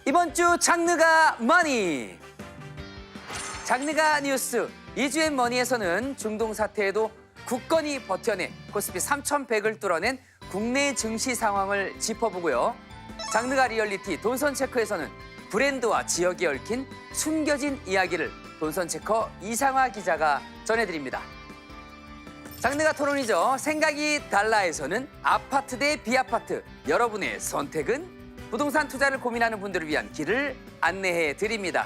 이번 주 장르가 머니. 장르가 뉴스 2주엔 머니에서는 중동 사태에도 굳건히 버텨낸 코스피 3,100을 뚫어낸 국내 증시 상황을 짚어보고요. 장르가 리얼리티 돈선체크에서는 브랜드와 지역이 얽힌 숨겨진 이야기를 돈선체커 이상화 기자가 전해드립니다. 장르가 토론이죠. 생각이 달라에서는 아파트 대 비아파트, 여러분의 선택은? 부동산 투자를 고민하는 분들을 위한 길을 안내해 드립니다.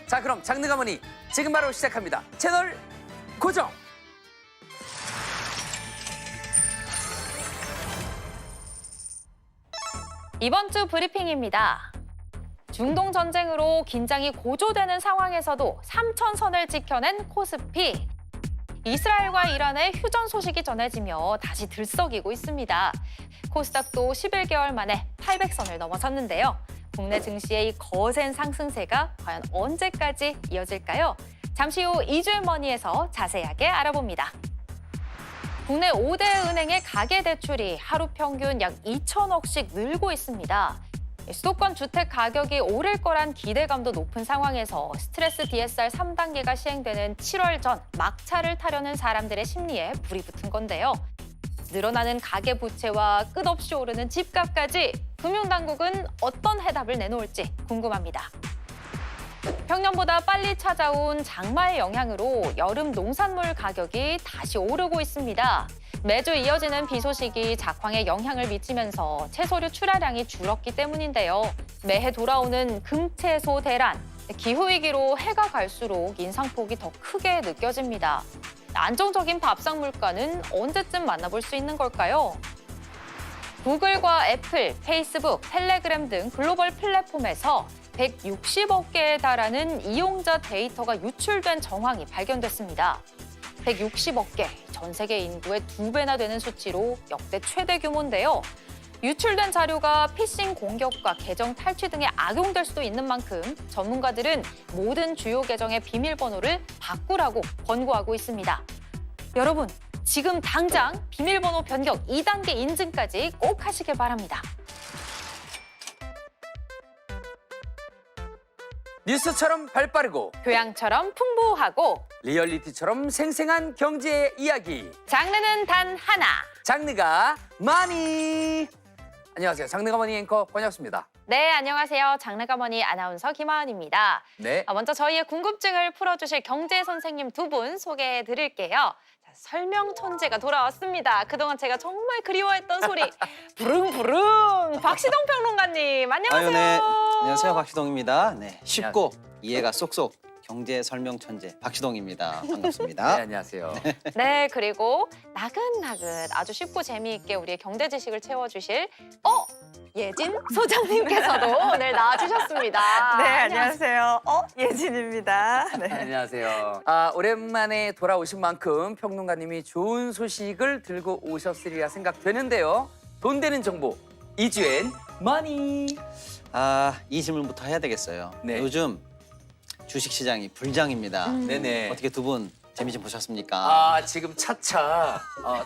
자, 그럼 장르가 뭐니 지금 바로 시작합니다. 채널 고정! 이번 주 브리핑입니다. 중동 전쟁으로 긴장이 고조되는 상황에서도 3,000선을 지켜낸 코스피. 이스라엘과 이란의 휴전 소식이 전해지며 다시 들썩이고 있습니다. 코스닥도 11개월 만에 800선을 넘어섰는데요. 국내 증시의 이 거센 상승세가 과연 언제까지 이어질까요? 잠시 후 2주의 머니에서 자세하게 알아봅니다. 국내 5대 은행의 가계대출이 하루 평균 약 2천억씩 늘고 있습니다. 수도권 주택 가격이 오를 거란 기대감도 높은 상황에서 스트레스 DSR 3단계가 시행되는 7월 전 막차를 타려는 사람들의 심리에 불이 붙은 건데요. 늘어나는 가계부채와 끝없이 오르는 집값까지 금융당국은 어떤 해답을 내놓을지 궁금합니다. 평년보다 빨리 찾아온 장마의 영향으로 여름 농산물 가격이 다시 오르고 있습니다. 매주 이어지는 비 소식이 작황에 영향을 미치면서 채소류 출하량이 줄었기 때문인데요. 매해 돌아오는 금채소 대란, 기후위기로 해가 갈수록 인상폭이 더 크게 느껴집니다. 안정적인 밥상 물가는 언제쯤 만나볼 수 있는 걸까요? 구글과 애플, 페이스북, 텔레그램 등 글로벌 플랫폼에서 160억 개에 달하는 이용자 데이터가 유출된 정황이 발견됐습니다. 160억 개, 전 세계 인구의 2배나 되는 수치로 역대 최대 규모인데요. 유출된 자료가 피싱 공격과 계정 탈취 등에 악용될 수도 있는 만큼 전문가들은 모든 주요 계정의 비밀번호를 바꾸라고 권고하고 있습니다. 여러분, 지금 당장 비밀번호 변경 2단계 인증까지 꼭 하시길 바랍니다. 뉴스처럼 발빠르고 교양처럼 풍부하고 리얼리티처럼 생생한 경제 이야기. 장르는 단 하나. 장르가 머니. 안녕하세요. 장르가 머니 앵커 권혁수입니다. 네, 안녕하세요. 장르가머니 아나운서 김하은입니다. 네. 먼저 저희의 궁금증을 풀어주실 경제 선생님 두 분 소개해 드릴게요. 자, 설명 천재가 돌아왔습니다. 그동안 제가 정말 그리워했던 소리 부릉부릉 박시동 평론가님 안녕하세요. 아유, 네. 안녕하세요. 박시동입니다. 네, 쉽고 이해가 쏙쏙 경제 설명 천재 박시동입니다. 반갑습니다. 네, 안녕하세요. 네, 그리고 나긋나긋 아주 쉽고 재미있게 우리의 경제 지식을 채워주실 예진 소장님께서도 오늘 나와주셨습니다. 네, 안녕하세요. 예진입니다. 네. 안녕하세요. 오랜만에 돌아오신 만큼 평론가님이 좋은 소식을 들고 오셨으리라 생각되는데요. 돈 되는 정보, 이주엔 머니. 이 질문부터 해야 되겠어요. 네. 요즘 주식시장이 불장입니다. 네네. 어떻게 두 분 재미 좀 보셨습니까? 지금 차차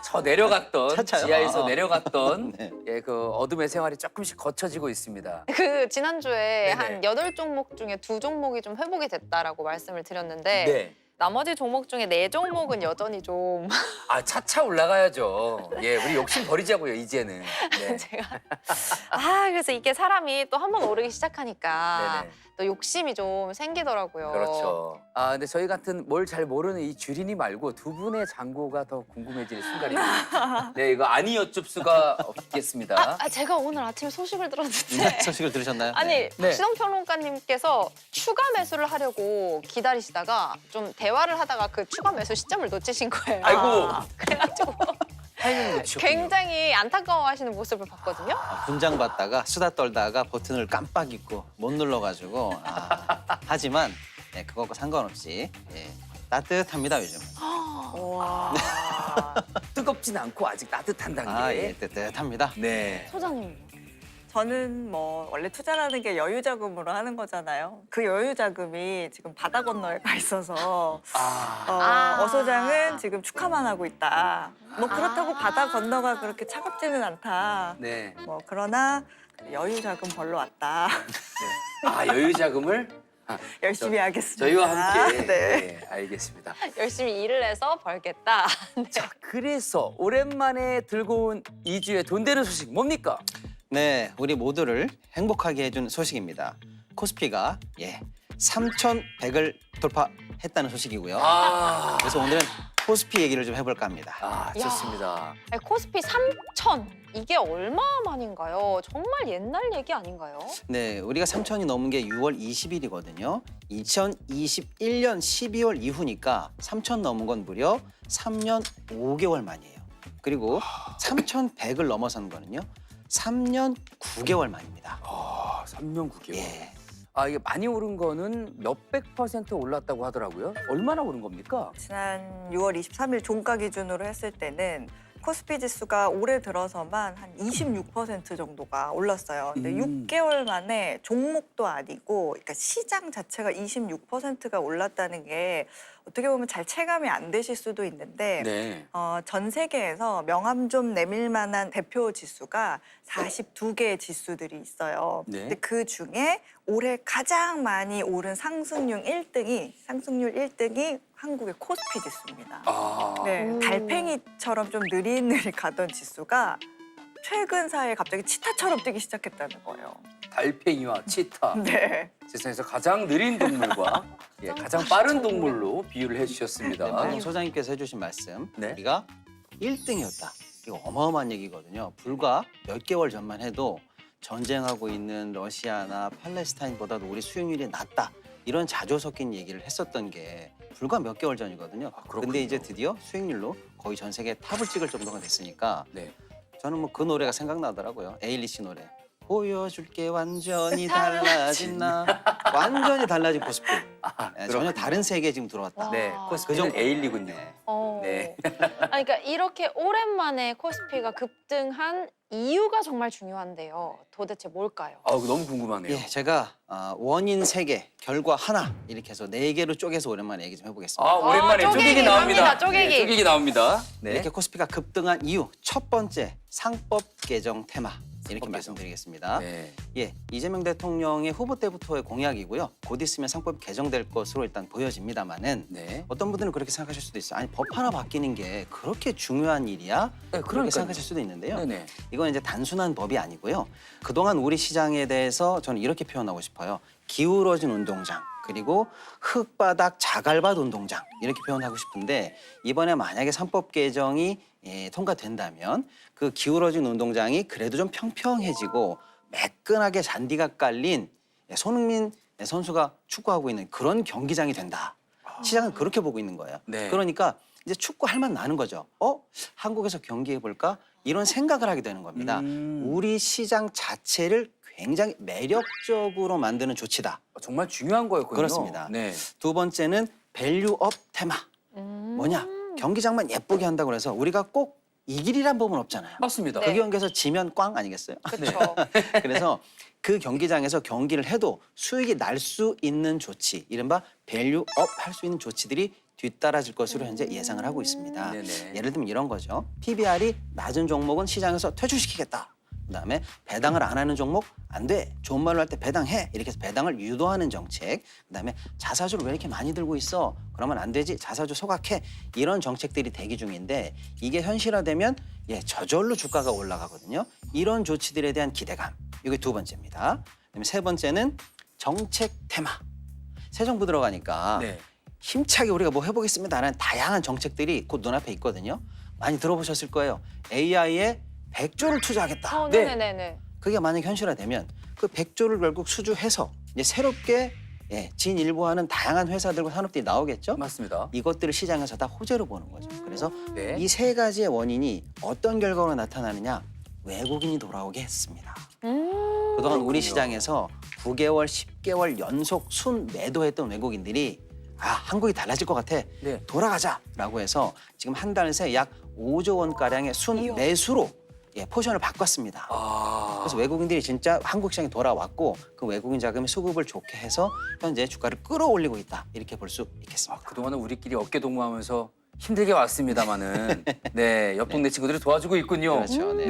저 내려갔던 차차요? 지하에서 내려갔던 네. 예, 그 어둠의 생활이 조금씩 거쳐지고 있습니다. 그 지난주에 네네. 한 8종목 중에 2종목이 좀 회복이 됐다라고 말씀을 드렸는데 네. 나머지 종목 중에 4종목은 여전히 좀 차차 올라가야죠. 예, 우리 욕심 버리자고요, 이제는. 네. 제가 그래서 이게 사람이 또 한 번 오르기 시작하니까 네네. 또 욕심이 좀 생기더라고요. 그렇죠. 근데 저희 같은 뭘 잘 모르는 이 주린이 말고 두 분의 장고가 더 궁금해지는 순간입니다. 네, 이거 아니 여쭙 수가 없겠습니다. 제가 오늘 아침에 소식을 들었는데 소식을 들으셨나요? 아니 네. 시동 평론가님께서 추가 매수를 하려고 기다리시다가 좀 대화를 하다가 그 추가 매수 시점을 놓치신 거예요. 아이고. 그래가지고 타이밍 놓치셨군요. 굉장히 안타까워하시는 모습을 봤거든요. 분장 받다가 수다 떨다가 버튼을 깜빡 잊고 못 눌러가지고 하지만 네, 그것과 상관없이 따뜻합니다 요즘. 와. 뜨겁진 않고 아직 따뜻한 단계. 예, 따뜻합니다. 네. 소장님 저는 뭐 원래 투자라는 게 여유 자금으로 하는 거잖아요. 그 여유 자금이 지금 바다 건너에 가 있어서 어 소장은 지금 축하만 하고 있다. 뭐 그렇다고 바다 건너가 그렇게 차갑지는 않다. 네. 뭐 그러나 여유 자금 벌러 왔다. 아, 여유 자금을 열심히 하겠습니다. 저희와 함께. 네. 네, 알겠습니다. 열심히 일을 해서 벌겠다. 자, 그래서 오랜만에 들고 온 2주의 돈 되는 소식 뭡니까? 네, 우리 모두를 행복하게 해준 소식입니다. 코스피가 3,100을 돌파했다는 소식이고요. 아, 그래서 오늘은 코스피 얘기를 좀 해볼까 합니다. 좋습니다. 아니, 코스피 3천 이게 얼마 만인가요? 정말 옛날 얘기 아닌가요? 네, 우리가 3,000이 넘은 게 6월 20일이거든요. 2021년 12월 이후니까 3,000 넘은 건 무려 3년 5개월 만이에요. 그리고 3,100을 넘어선 거는요. 3년 9개월 만입니다. 3년 9개월. 예. 이게 많이 오른 거는 몇백 % 올랐다고 하더라고요. 얼마나 오른 겁니까? 지난 6월 23일 종가 기준으로 했을 때는 코스피 지수가 올해 들어서만 한 26% 정도가 올랐어요. 근데 6개월 만에 종목도 아니고, 그러니까 시장 자체가 26%가 올랐다는 게 어떻게 보면 잘 체감이 안 되실 수도 있는데 네. 전 세계에서 명함 좀 내밀 만한 대표 지수가 42개의 지수들이 있어요. 네. 근데 그 중에 올해 가장 많이 오른 상승률 1등이 한국의 코스피 지수입니다. 네, 달팽이처럼 좀 느릿느릿 가던 지수가 최근 사이에 갑자기 치타처럼 뛰기 시작했다는 거예요. 달팽이와 치타. 네. 세상에서 가장 느린 동물과 가장 빠른 동물로 비유를 해주셨습니다. 방금 소장님께서 해주신 말씀, 네. 우리가 1등이었다. 이거 어마어마한 얘기거든요. 불과 몇 개월 전만 해도 전쟁하고 있는 러시아나 팔레스타인보다도 우리 수익률이 낮다. 이런 자조 섞인 얘기를 했었던 게 불과 몇 개월 전이거든요. 그렇군요. 근데 이제 드디어 수익률로 거의 전 세계 탑을 찍을 정도가 됐으니까 네. 저는 뭐 그 노래가 생각나더라고요. 에일리시 노래. 보여줄게 완전히 달라진 나. 완전히 달라진 코스피. 전혀 다른 세계에 지금 들어왔다. 네, 아. 코스피는 그 정도. 에일리군요. 네. 네. 그러니까 이렇게 오랜만에 코스피가 급등한 이유가 정말 중요한데요. 도대체 뭘까요? 너무 궁금하네요. 예, 제가 원인 3개, 결과 하나 이렇게 해서 4개로 쪼개서 오랜만에 얘기 좀 해보겠습니다. 오랜만에 쪼개기 쪼개기 나옵니다. 갑니다, 쪼개기. 네, 쪼개기 나옵니다. 네. 이렇게 코스피가 급등한 이유 첫 번째 상법 개정 테마 이렇게 개정. 말씀드리겠습니다. 네. 예, 이재명 대통령의 후보 때부터의 공약이고요. 곧 있으면 상법이 개정될 것으로 일단 보여집니다만은 네. 어떤 분들은 그렇게 생각하실 수도 있어요. 아니 법 하나 바뀌는 게 그렇게 중요한 일이야? 그렇게 그러니까요. 생각하실 수도 있는데요. 네네. 이건 이제 단순한 법이 아니고요. 그동안 우리 시장에 대해서 저는 이렇게 표현하고 싶어요. 기울어진 운동장 그리고 흙바닥 자갈밭 운동장 이렇게 표현하고 싶은데 이번에 만약에 상법 개정이 통과된다면 그 기울어진 운동장이 그래도 좀 평평해지고 매끈하게 잔디가 깔린 손흥민 선수가 축구하고 있는 그런 경기장이 된다. 시장은 그렇게 보고 있는 거예요. 네. 그러니까 이제 축구할 만 나는 거죠. 한국에서 경기해볼까? 이런 생각을 하게 되는 겁니다. 우리 시장 자체를 굉장히 매력적으로 만드는 조치다. 정말 중요한 거였군요. 그렇습니다. 네. 두 번째는 밸류업 테마. 뭐냐? 경기장만 예쁘게 한다고 해서 우리가 꼭 이길이란 법은 없잖아요. 맞습니다. 그 경기에서 지면 꽝 아니겠어요? 그렇죠. 그래서 그 경기장에서 경기를 해도 수익이 날 수 있는 조치, 이른바 밸류업 할 수 있는 조치들이 뒤따라질 것으로 현재 예상을 하고 있습니다. 네네. 예를 들면 이런 거죠. PBR이 낮은 종목은 시장에서 퇴출시키겠다. 그다음에 배당을 안 하는 종목 안 돼. 좋은 말로 할 때 배당해. 이렇게 해서 배당을 유도하는 정책. 그다음에 자사주를 왜 이렇게 많이 들고 있어? 그러면 안 되지. 자사주 소각해. 이런 정책들이 대기 중인데 이게 현실화되면 저절로 주가가 올라가거든요. 이런 조치들에 대한 기대감. 이게 두 번째입니다. 그다음에 세 번째는 정책 테마. 새 정부 들어가니까 네. 힘차게 우리가 뭐 해보겠습니다라는 다양한 정책들이 곧 눈앞에 있거든요. 많이 들어보셨을 거예요. AI에 100조를 투자하겠다. 네. 네네네. 그게 만약 현실화되면 그 100조를 결국 수주해서 이제 새롭게 진일보하는 다양한 회사들과 산업들이 나오겠죠. 맞습니다. 이것들을 시장에서 다 호재로 보는 거죠. 그래서 네. 이 세 가지의 원인이 어떤 결과로 나타나느냐? 외국인이 돌아오게 했습니다. 그동안 우리 시장에서 9개월, 10개월 연속 순 매도했던 외국인들이 한국이 달라질 것 같아. 네. 돌아가자라고 해서 지금 한 달 새 약 5조 원가량의 순 매수로 포션을 바꿨습니다. 아. 그래서 외국인들이 진짜 한국 시장에 돌아왔고 그 외국인 자금이 수급을 좋게 해서 현재 주가를 끌어올리고 있다. 이렇게 볼 수 있겠습니다. 그동안은 우리끼리 어깨 동무하면서 힘들게 왔습니다마는 네, 옆 동네 친구들이 도와주고 있군요. 그렇죠. 네.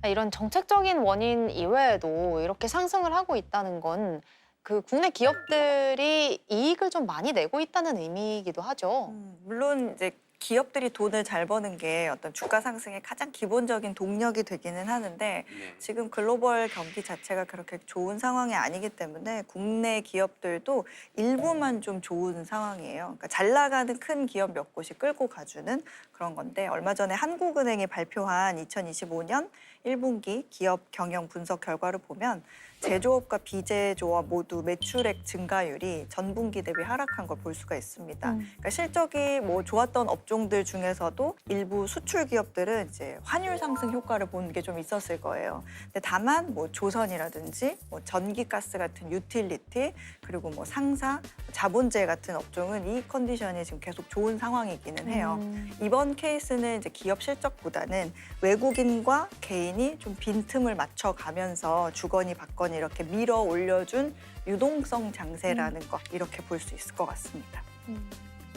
네. 이런 정책적인 원인 이외에도 이렇게 상승을 하고 있다는 건 그 국내 기업들이 이익을 좀 많이 내고 있다는 의미이기도 하죠. 물론 이제 기업들이 돈을 잘 버는 게 어떤 주가 상승의 가장 기본적인 동력이 되기는 하는데 지금 글로벌 경기 자체가 그렇게 좋은 상황이 아니기 때문에 국내 기업들도 일부만 좀 좋은 상황이에요. 그러니까 잘 나가는 큰 기업 몇 곳이 끌고 가주는 그런 건데 얼마 전에 한국은행이 발표한 2025년 1분기 기업 경영 분석 결과를 보면 제조업과 비제조업 모두 매출액 증가율이 전분기 대비 하락한 걸 볼 수가 있습니다. 그러니까 실적이 뭐 좋았던 업종들 중에서도 일부 수출 기업들은 이제 환율 상승 효과를 보는 게 좀 있었을 거예요. 근데 다만 뭐 조선이라든지 뭐 전기가스 같은 유틸리티 그리고 뭐 상사, 자본재 같은 업종은 이 컨디션이 지금 계속 좋은 상황이기는 해요. 이번 케이스는 이제 기업 실적보다는 외국인과 개인이 좀 빈틈을 맞춰가면서 주거니 받거니 이렇게 밀어 올려준 유동성 장세라는 거 이렇게 볼 수 있을 것 같습니다.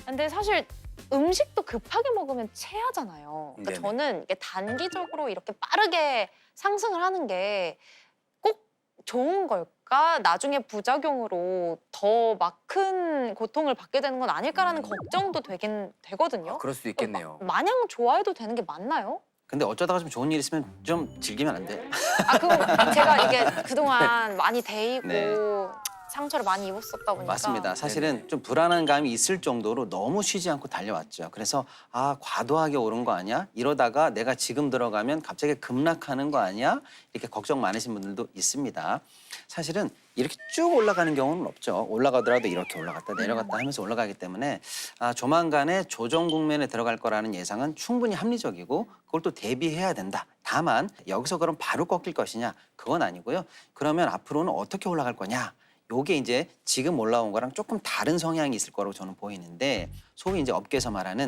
근데 사실 음식도 급하게 먹으면 체하잖아요. 그러니까 네네. 저는 이게 단기적으로 이렇게 빠르게 상승을 하는 게 꼭 좋은 걸까? 나중에 부작용으로 더 막 큰 고통을 받게 되는 건 아닐까라는 걱정도 되긴 되거든요. 그럴 수도 있겠네요. 마냥 좋아해도 되는 게 맞나요? 근데 어쩌다가 좀 좋은 일 있으면 좀 즐기면 안 돼? 아, 그럼 제가 이게 그동안 많이 데이고 네. 상처를 많이 입었었다 보니까. 맞습니다. 사실은 네네. 좀 불안한 감이 있을 정도로 너무 쉬지 않고 달려왔죠. 그래서 과도하게 오른 거 아니야? 이러다가 내가 지금 들어가면 갑자기 급락하는 거 아니야? 이렇게 걱정 많으신 분들도 있습니다. 사실은 이렇게 쭉 올라가는 경우는 없죠. 올라가더라도 이렇게 올라갔다 내려갔다 하면서 올라가기 때문에 조만간에 조정 국면에 들어갈 거라는 예상은 충분히 합리적이고 그걸 또 대비해야 된다. 다만 여기서 그럼 바로 꺾일 것이냐? 그건 아니고요. 그러면 앞으로는 어떻게 올라갈 거냐? 요게 이제 지금 올라온 거랑 조금 다른 성향이 있을 거라고 저는 보이는데 소위 이제 업계에서 말하는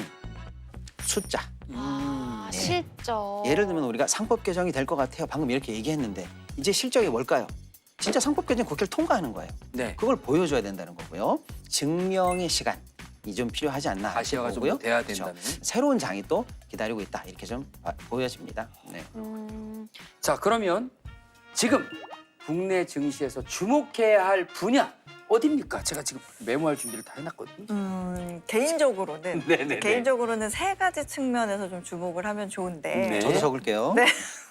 숫자. 아, 네. 실적. 예를 들면 우리가 상법 개정이 될 것 같아요. 방금 이렇게 얘기했는데 이제 실적이 뭘까요? 진짜 상법 개정 국회를 통과하는 거예요. 네. 그걸 보여줘야 된다는 거고요. 증명의 시간이 좀 필요하지 않나 아시아가 좀 보고요. 돼야 그렇죠. 된다는. 새로운 장이 또 기다리고 있다. 이렇게 좀 보여집니다. 네. 자, 그러면 지금 국내 증시에서 주목해야 할 분야 어디입니까? 제가 지금 메모할 준비를 다 해놨거든요. 개인적으로는 네네네. 개인적으로는 세 가지 측면에서 좀 주목을 하면 좋은데 네. 저도 적을게요. 네.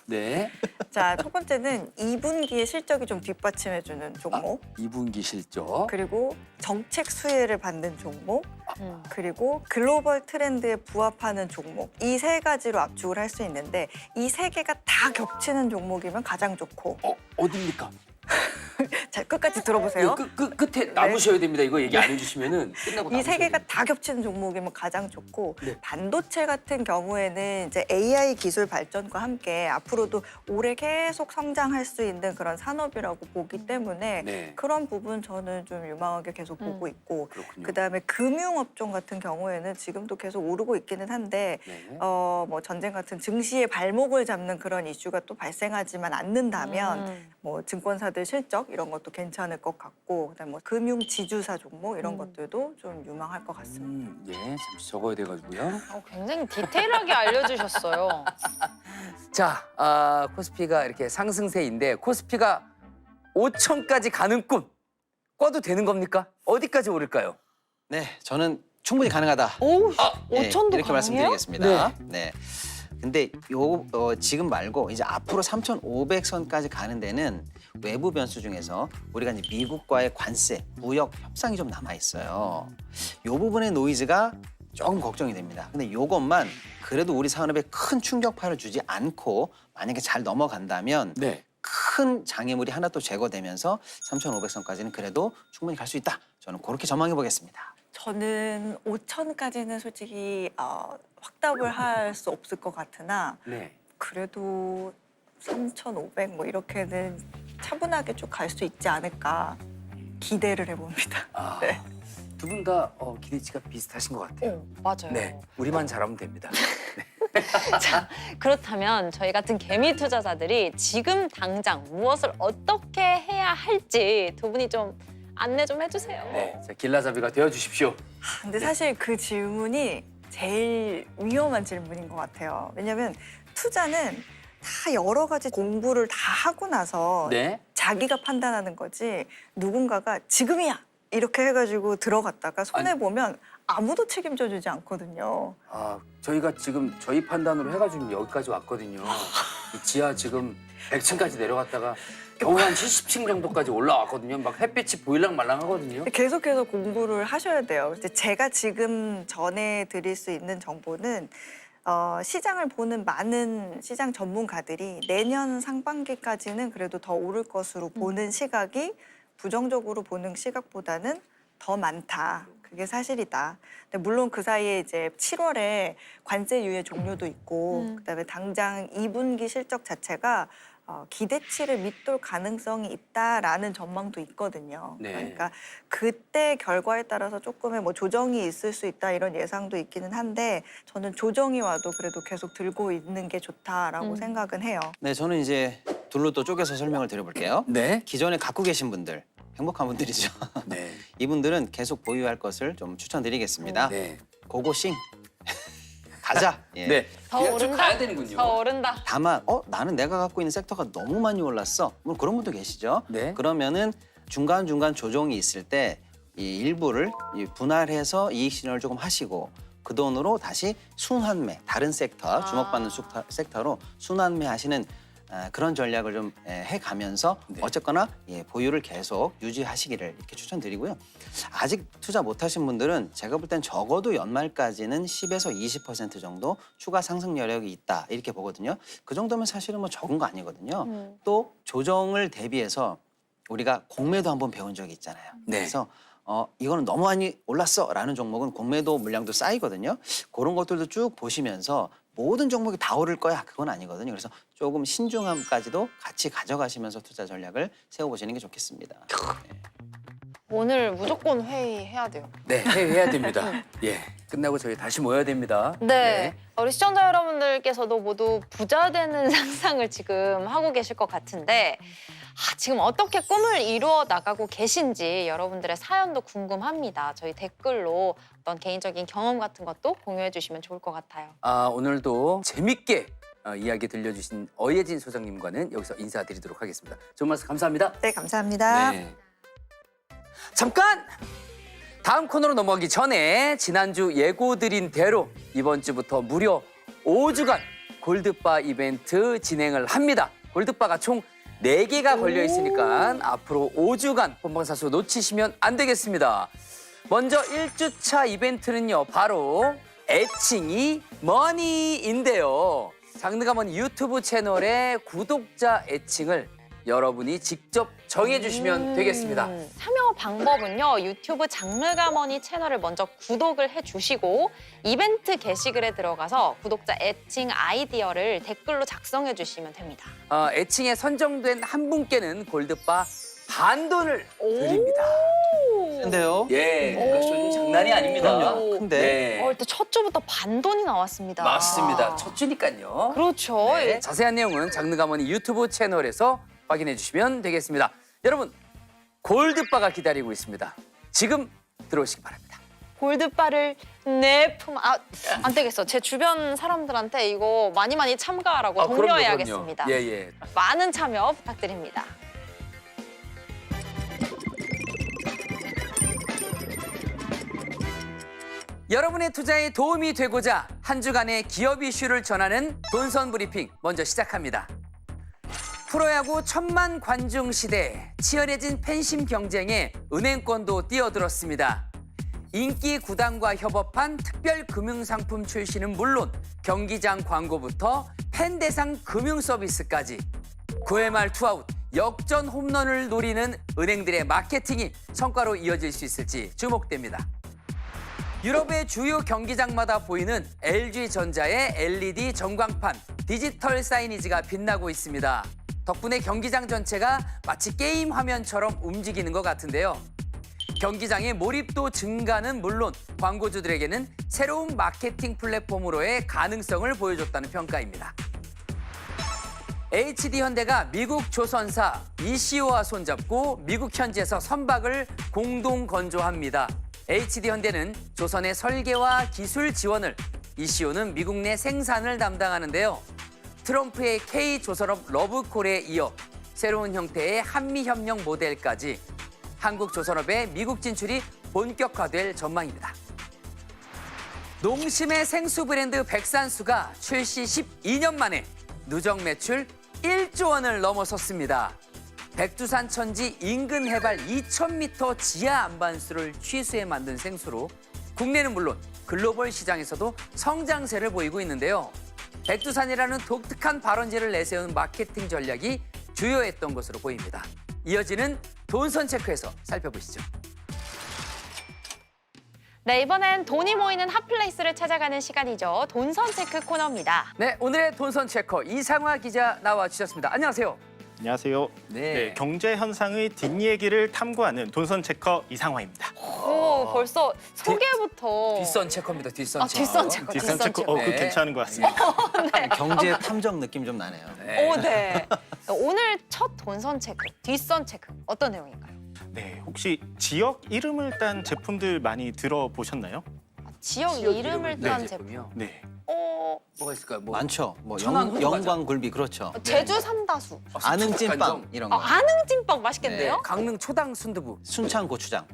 네. 자, 첫 번째는 2분기의 실적이 좀 뒷받침해주는 종목 2분기 실적. 그리고 정책 수혜를 받는 종목 음. 그리고 글로벌 트렌드에 부합하는 종목 이 세 가지로 압축을 할 수 있는데 이 세 개가 다 겹치는 종목이면 가장 좋고 어디입니까? 자 끝까지 들어보세요. 끝에 남으셔야 됩니다. 이거 얘기 안 해주시면은 끝나고 이 세 남으셔야 개가 됩니다. 다 겹치는 종목이면 가장 좋고 네. 반도체 같은 경우에는 이제 AI 기술 발전과 함께 앞으로도 올해 계속 성장할 수 있는 그런 산업이라고 보기 때문에 네. 그런 부분 저는 좀 유망하게 계속 보고 있고 그렇군요. 그다음에 금융업종 같은 경우에는 지금도 계속 오르고 있기는 한데 네. 뭐 전쟁 같은 증시의 발목을 잡는 그런 이슈가 또 발생하지만 않는다면 뭐 증권사들 실적 이런 것도 괜찮을 것 같고 그다음에 뭐 금융 지주사 종목 이런 것들도 좀 유망할 것 같습니다. 예, 잠시 적어야 돼가지고요. 굉장히 디테일하게 알려주셨어요. 자, 코스피가 이렇게 상승세인데 코스피가 5천까지 가는 꿈 꿔도 되는 겁니까? 어디까지 오를까요? 네, 저는 충분히 가능하다. 오, 네, 5천도 이렇게 가능해요? 말씀드리겠습니다. 네. 근데 지금 말고 이제 앞으로 3,500선까지 가는 데는 외부 변수 중에서 우리가 이제 미국과의 관세, 무역 협상이 좀 남아 있어요. 이 부분의 노이즈가 조금 걱정이 됩니다. 근데 이것만 그래도 우리 산업에 큰 충격파를 주지 않고 만약에 잘 넘어간다면 네. 큰 장애물이 하나 또 제거되면서 3,500선까지는 그래도 충분히 갈 수 있다. 저는 그렇게 전망해 보겠습니다. 저는 5천까지는 솔직히 확답을 할 수 없을 것 같으나 네. 그래도 3,500 뭐 이렇게는 차분하게 쭉 갈 수 있지 않을까 기대를 해봅니다. 네. 두 분 다 기대치가 비슷하신 것 같아요. 맞아요. 네. 우리만 잘하면 됩니다. 네. 자, 그렇다면 저희 같은 개미 투자자들이 지금 당장 무엇을 어떻게 해야 할지 두 분이 좀 안내 좀 해주세요. 네, 자, 길라잡이가 되어주십시오. 근데 사실 그 질문이 제일 위험한 질문인 것 같아요. 왜냐하면 투자는 다 여러 가지 공부를 다 하고 나서 네. 자기가 판단하는 거지 누군가가 지금이야 이렇게 해가지고 들어갔다가 손해 보면 아무도 책임져 주지 않거든요. 아, 저희가 지금 저희 판단으로 해가지고 여기까지 왔거든요. 이 지하 지금 100층까지 내려갔다가 겨우 한 70층 정도까지 올라왔거든요. 막 햇빛이 보일랑 말랑 하거든요. 계속해서 공부를 하셔야 돼요. 근데 제가 지금 전해드릴 수 있는 정보는 시장을 보는 많은 시장 전문가들이 내년 상반기까지는 그래도 더 오를 것으로 보는 시각이 부정적으로 보는 시각보다는 더 많다. 그게 사실이다. 근데 물론 그 사이에 이제 7월에 관세 유예 종료도 있고 그다음에 당장 2분기 실적 자체가 기대치를 밑돌 가능성이 있다라는 전망도 있거든요. 네. 그러니까 그때 결과에 따라서 조금의 뭐 조정이 있을 수 있다 이런 예상도 있기는 한데 저는 조정이 와도 그래도 계속 들고 있는 게 좋다라고 생각은 해요. 네, 저는 이제 둘로 또 쪼개서 설명을 드려볼게요. 네. 기존에 갖고 계신 분들, 행복한 분들이죠. 네. 이분들은 계속 보유할 것을 좀 추천드리겠습니다. 네. 고고싱 가자. 예. 네. 더 그냥 쭉 오른다. 가야 되는군요. 더 오른다. 다만 나는 내가 갖고 있는 섹터가 너무 많이 올랐어. 뭐 그런 분도 계시죠. 네. 그러면은 중간중간 조정이 있을 때 이 일부를 분할해서 이익 실현을 조금 하시고 그 돈으로 다시 순환매, 다른 섹터, 주목받는 섹터로 순환매 하시는 그런 전략을 좀 해가면서 네. 어쨌거나 보유를 계속 유지하시기를 이렇게 추천드리고요. 아직 투자 못하신 분들은 제가 볼 땐 적어도 연말까지는 10에서 20% 정도 추가 상승 여력이 있다 이렇게 보거든요. 그 정도면 사실은 뭐 적은 거 아니거든요. 또 조정을 대비해서 우리가 공매도 한번 배운 적이 있잖아요. 네. 그래서 이거는 너무 많이 올랐어라는 종목은 공매도 물량도 쌓이거든요. 그런 것들도 쭉 보시면서 모든 종목이 다 오를 거야 그건 아니거든요. 그래서 조금 신중함까지도 같이 가져가시면서 투자 전략을 세워보시는 게 좋겠습니다. 네. 오늘 무조건 회의해야 돼요. 네, 해야 됩니다. 예. 끝나고 저희 다시 모여야 됩니다. 네. 우리 시청자 여러분들께서도 모두 부자 되는 상상을 지금 하고 계실 것 같은데 지금 어떻게 꿈을 이루어 나가고 계신지 여러분들의 사연도 궁금합니다. 저희 댓글로 어떤 개인적인 경험 같은 것도 공유해 주시면 좋을 것 같아요. 오늘도 재밌게 이야기 들려주신 어예진 소장님과는 여기서 인사드리도록 하겠습니다. 좋은 말씀 감사합니다. 네, 감사합니다. 네. 잠깐! 다음 코너로 넘어가기 전에 지난주 예고드린 대로 이번 주부터 무려 5주간 골드바 이벤트 진행을 합니다. 골드바가 총 4개가 걸려 있으니까 앞으로 5주간 본방사수 놓치시면 안 되겠습니다. 먼저 1주차 이벤트는요. 바로 애칭이 머니인데요. 장르가머니 유튜브 채널의 구독자 애칭을 여러분이 직접 정해주시면 되겠습니다. 참여 방법은요. 유튜브 장르가머니 채널을 먼저 구독을 해주시고 이벤트 게시글에 들어가서 구독자 애칭 아이디어를 댓글로 작성해 주시면 됩니다. 애칭에 선정된 한 분께는 골드바 반돈을 드립니다. 근데요? 예, 그것도 장난이 아닙니다. 그럼요. 근데 일단 첫 주부터 반돈이 나왔습니다. 맞습니다. 첫 주니까요. 그렇죠. 네, 자세한 내용은 장르가머니 유튜브 채널에서 확인해 주시면 되겠습니다. 여러분, 골드바가 기다리고 있습니다. 지금 들어오시기 바랍니다. 골드바를 내 품... 안 되겠어. 제 주변 사람들한테 이거 많이 참가하라고 독려해야겠습니다. 예. 많은 참여 부탁드립니다. 여러분의 투자에 도움이 되고자 한 주간의 기업 이슈를 전하는 돈선 브리핑 먼저 시작합니다. 프로야구 1000만 관중 시대, 치열해진 팬심 경쟁에 은행권도 뛰어들었습니다. 인기 구단과 협업한 특별 금융상품 출시는 물론 경기장 광고부터 팬 대상 금융 서비스까지 9회 말 투아웃 역전 홈런을 노리는 은행들의 마케팅이 성과로 이어질 수 있을지 주목됩니다. 유럽의 주요 경기장마다 보이는 LG전자의 LED 전광판, 디지털 사이니지가 빛나고 있습니다. 덕분에 경기장 전체가 마치 게임 화면처럼 움직이는 것 같은데요. 경기장의 몰입도 증가는 물론 광고주들에게는 새로운 마케팅 플랫폼으로의 가능성을 보여줬다는 평가입니다. HD현대가 미국 조선사 이시오와 손잡고 미국 현지에서 선박을 공동 건조합니다. HD현대는 조선의 설계와 기술 지원을, 이시오는 미국 내 생산을 담당하는데요. 트럼프의 K조선업 러브콜에 이어 새로운 형태의 한미협력 모델까지 한국 조선업의 미국 진출이 본격화될 전망입니다. 농심의 생수 브랜드 백산수가 출시 12년 만에 누적 매출 1조 원을 넘어섰습니다. 백두산 천지 인근 해발 2,000m 지하 안반수를 취수해 만든 생수로 국내는 물론 글로벌 시장에서도 성장세를 보이고 있는데요. 백두산이라는 독특한 발원지를 내세운 마케팅 전략이 주요했던 것으로 보입니다. 이어지는 돈선 체크에서 살펴보시죠. 네, 이번엔 돈이 모이는 핫플레이스를 찾아가는 시간이죠. 돈선 체크 코너입니다. 네, 오늘의 돈선 체커 이상화 기자 나와주셨습니다. 안녕하세요. 안녕하세요. 네, 경제 현상의 뒷얘기를 탐구하는 돈선 체커 이상화입니다. 오, 벌써 소개부터. 뒷선 체커입니다. 뒷선 체커. 뒷선 체커. 뒷선 체커, 네. 그 괜찮은 것 같습니다. 경제 탐정 느낌 좀 나네요. 네. 오, 네. 오늘 첫 돈선 체크, 뒷선 체크 어떤 내용인가요? 네, 혹시 지역 이름을 딴 제품들 많이 들어보셨나요? 지역 이름을 네, 딴 제품. 제품이요. 네. 뭐가 있을까요? 뭐 많죠. 뭐 천안 호두과자. 영광굴비 그렇죠. 제주 삼다수. 아능찐빵 간장. 이런 거. 아능찐빵 맛있겠네요. 강릉 초당 순두부. 순창 고추장.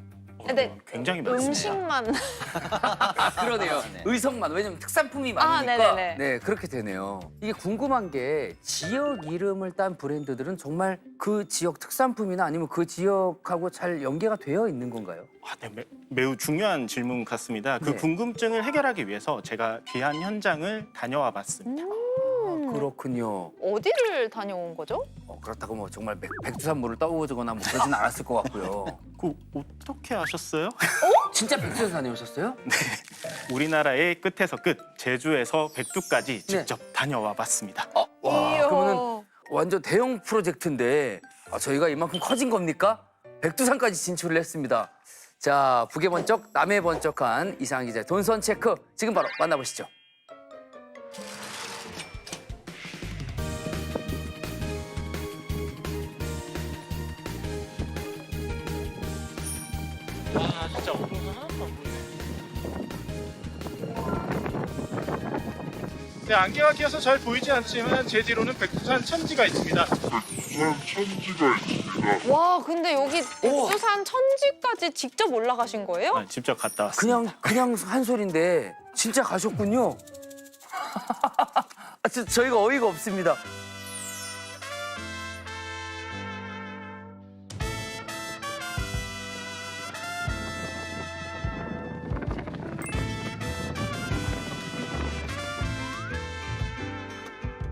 근데 굉장히 많습니다. 음식만. 그러네요. 네. 의성만. 왜냐면 특산품이 아, 많으니까. 네네네. 네, 그렇게 되네요. 이게 궁금한 게 지역 이름을 딴 브랜드들은 정말 그 지역 특산품이나 아니면 그 지역하고 잘 연계가 되어 있는 건가요? 아, 네, 매우 중요한 질문 같습니다. 그 네. 궁금증을 해결하기 위해서 제가 귀한 현장을 다녀와 봤습니다. 그렇군요. 어디를 다녀온 거죠? 그렇다고 뭐 정말 백두산물을 떠오거나 뭐 그러진 않았을 것 같고요. 그 어떻게 아셨어요? 진짜 백두산 다녀오셨어요? 우리나라의 끝에서 끝, 제주에서 백두까지 네. 직접 다녀와 봤습니다. 와, 이야. 그러면은 완전 대형 프로젝트인데 저희가 이만큼 커진 겁니까? 백두산까지 진출을 했습니다. 자, 북에 번쩍, 남에 번쩍한 이상한 기자의 돈선 체크 지금 바로 만나보시죠. 아, 진짜 어떤 하나도 안 보이네. 네, 안개가 끼어서 잘 보이지 않지만 제 뒤로는 백두산 천지가 있습니다. 와, 근데 여기 백두산 천지까지 직접 올라가신 거예요? 아, 직접 갔다 왔습니다. 그냥 한 소린데 진짜 가셨군요. 저희가 어이가 없습니다.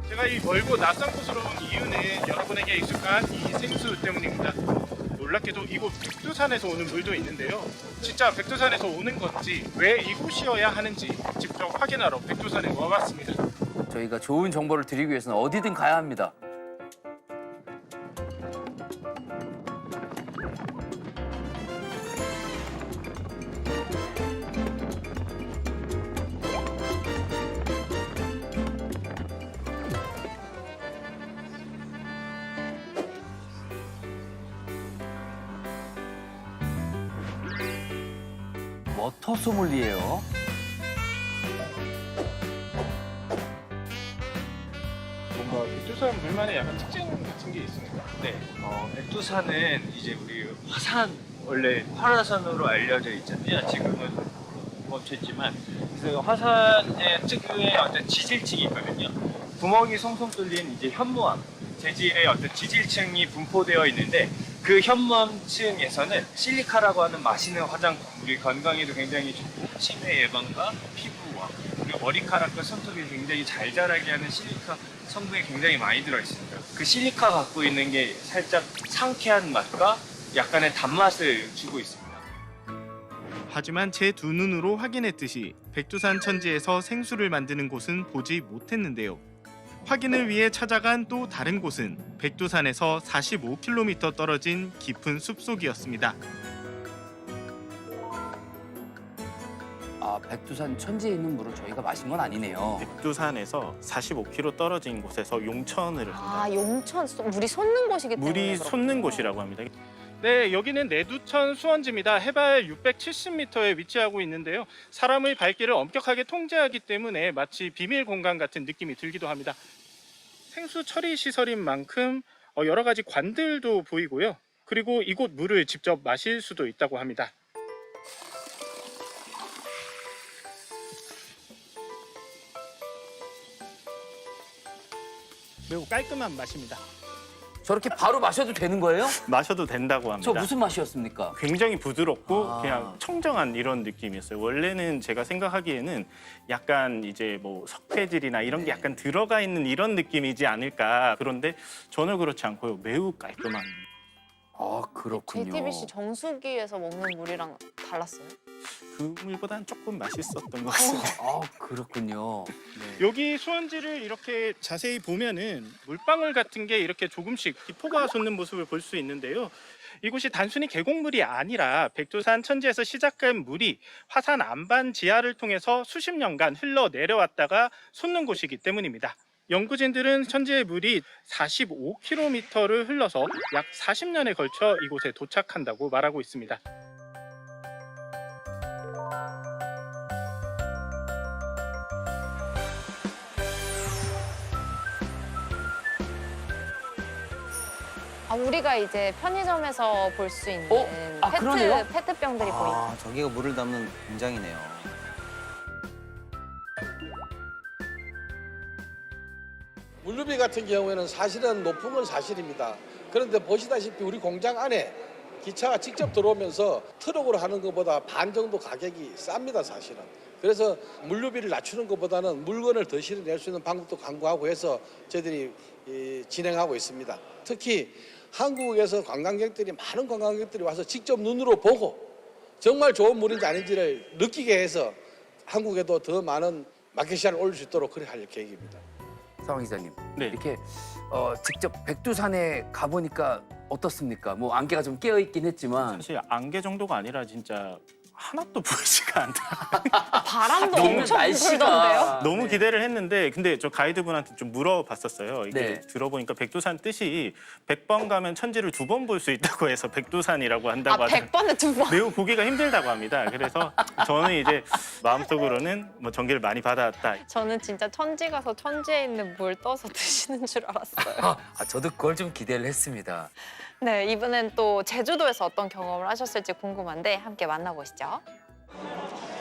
제가 이 멀고 낯선 곳으로 온 이유는 여러분에게 익숙한 이 생수 때문입니다. 놀랍게도 이곳 백두산에서 오는 물도 있는데요. 진짜 백두산에서 오는 건지 왜 이곳이어야 하는지 직접 확인하러 백두산에 와봤습니다. 저희가 좋은 정보를 드리기 위해서는 어디든 가야 합니다. 워터 소믈리에요. 뭔가 백두산 물만의 약간 특징 같은 게 있습니다. 네, 백두산은 이제 우리 화산, 원래 활화산으로 알려져 있잖아요. 지금은 멈췄지만, 그래서 화산의 특유의 어떤 지질층이 있거든요. 구멍이 송송 뚫린 이제 현무암, 재질의 어떤 지질층이 분포되어 있는데, 그 현무암층에서는 실리카라고 하는 맛있는 화장품, 우리 건강에도 굉장히 좋고 치매 예방과 피부와 그리고 머리카락과 손톱이 굉장히 잘 자라게 하는 실리카 성분이 굉장히 많이 들어있습니다. 그 실리카 갖고 있는 게 살짝 상쾌한 맛과 약간의 단맛을 주고 있습니다. 하지만 제 두 눈으로 확인했듯이 백두산 천지에서 생수를 만드는 곳은 보지 못했는데요. 확인을 위해 찾아간 또 다른 곳은 백두산에서 45km 떨어진 깊은 숲속이었습니다. 아, 백두산 천지에 있는 물을 저희가 마신 건 아니네요. 백두산에서 45km 떨어진 곳에서 용천을 아, 용천 물이 솟는 곳이기 때문에 물이 그렇군요. 솟는 곳이라고 합니다. 네, 여기는 내두천 수원지입니다. 해발 670m에 위치하고 있는데요. 사람의 발길을 엄격하게 통제하기 때문에 마치 비밀 공간 같은 느낌이 들기도 합니다. 생수 처리 시설인 만큼 여러 가지 관들도 보이고요. 그리고 이곳 물을 직접 마실 수도 있다고 합니다. 매우 깔끔한 맛입니다. 저렇게 바로 마셔도 되는 거예요? 마셔도 된다고 합니다. 저 무슨 맛이었습니까? 굉장히 부드럽고 아. 그냥 청정한 이런 느낌이었어요. 원래는 제가 생각하기에는 약간 이제 뭐 석회질이나 이런 게 네. 약간 들어가 있는 이런 느낌이지 않을까. 그런데 전혀 그렇지 않고요. 매우 깔끔한. 아, 그렇군요. JTBC 정수기에서 먹는 물이랑 달랐어요? 그 물보다는 조금 맛있었던 것 같습니다. 아, 그렇군요. 여기 수원지를 이렇게 자세히 보면은 물방울 같은 게 이렇게 조금씩 기포가 솟는 모습을 볼 수 있는데요. 이곳이 단순히 계곡물이 아니라 백두산 천지에서 시작한 물이 화산 안반 지하를 통해서 수십 년간 흘러 내려왔다가 솟는 곳이기 때문입니다. 연구진들은 천지의 물이 45km를 흘러서 약 40년에 걸쳐 이곳에 도착한다고 말하고 있습니다. 아, 우리가 이제 편의점에서 볼 수 있는 아, 그러네요? 페트병들이 보이고. 아, 저기가 물을 담는 공장이네요. 물류비 같은 경우에는 사실은 높은 건 사실입니다. 그런데 보시다시피 우리 공장 안에 기차가 직접 들어오면서 트럭으로 하는 것보다 반 정도 가격이 쌉니다, 사실은. 그래서 물류비를 낮추는 것보다는 물건을 더 실어낼 수 있는 방법도 강구하고 해서 저희들이 진행하고 있습니다. 특히 한국에서 많은 관광객들이 와서 직접 눈으로 보고 정말 좋은 물인지 아닌지를 느끼게 해서 한국에도 더 많은 마켓 시장을 올릴 수 있도록 그렇게 할 계획입니다. 상황 기자님, 네. 이렇게 직접 백두산에 가보니까 어떻습니까? 뭐 안개가 좀 깨어 있긴 했지만 사실 안개 정도가 아니라 진짜 하나도 보이지가 않다. 바람도 오늘 엄청 날씨가 불던데요? 너무 기대를 했는데 근데 저 가이드분한테 좀 물어봤었어요. 이게 네. 들어보니까 백두산 뜻이 100번 가면 천지를 2번 볼 수 있다고 해서 백두산이라고 아, 한다고 하더라고요. 100번에 2번. 매우 보기가 힘들다고 합니다. 그래서 저는 이제 마음속으로는 뭐 전기를 많이 받았다. 저는 진짜 천지 가서 천지에 있는 물 떠서 드시는 줄 알았어요. 아, 저도 그걸 좀 기대를 했습니다. 네, 이분은 또 제주도에서 어떤 경험을 하셨을지 궁금한데 함께 만나보시죠.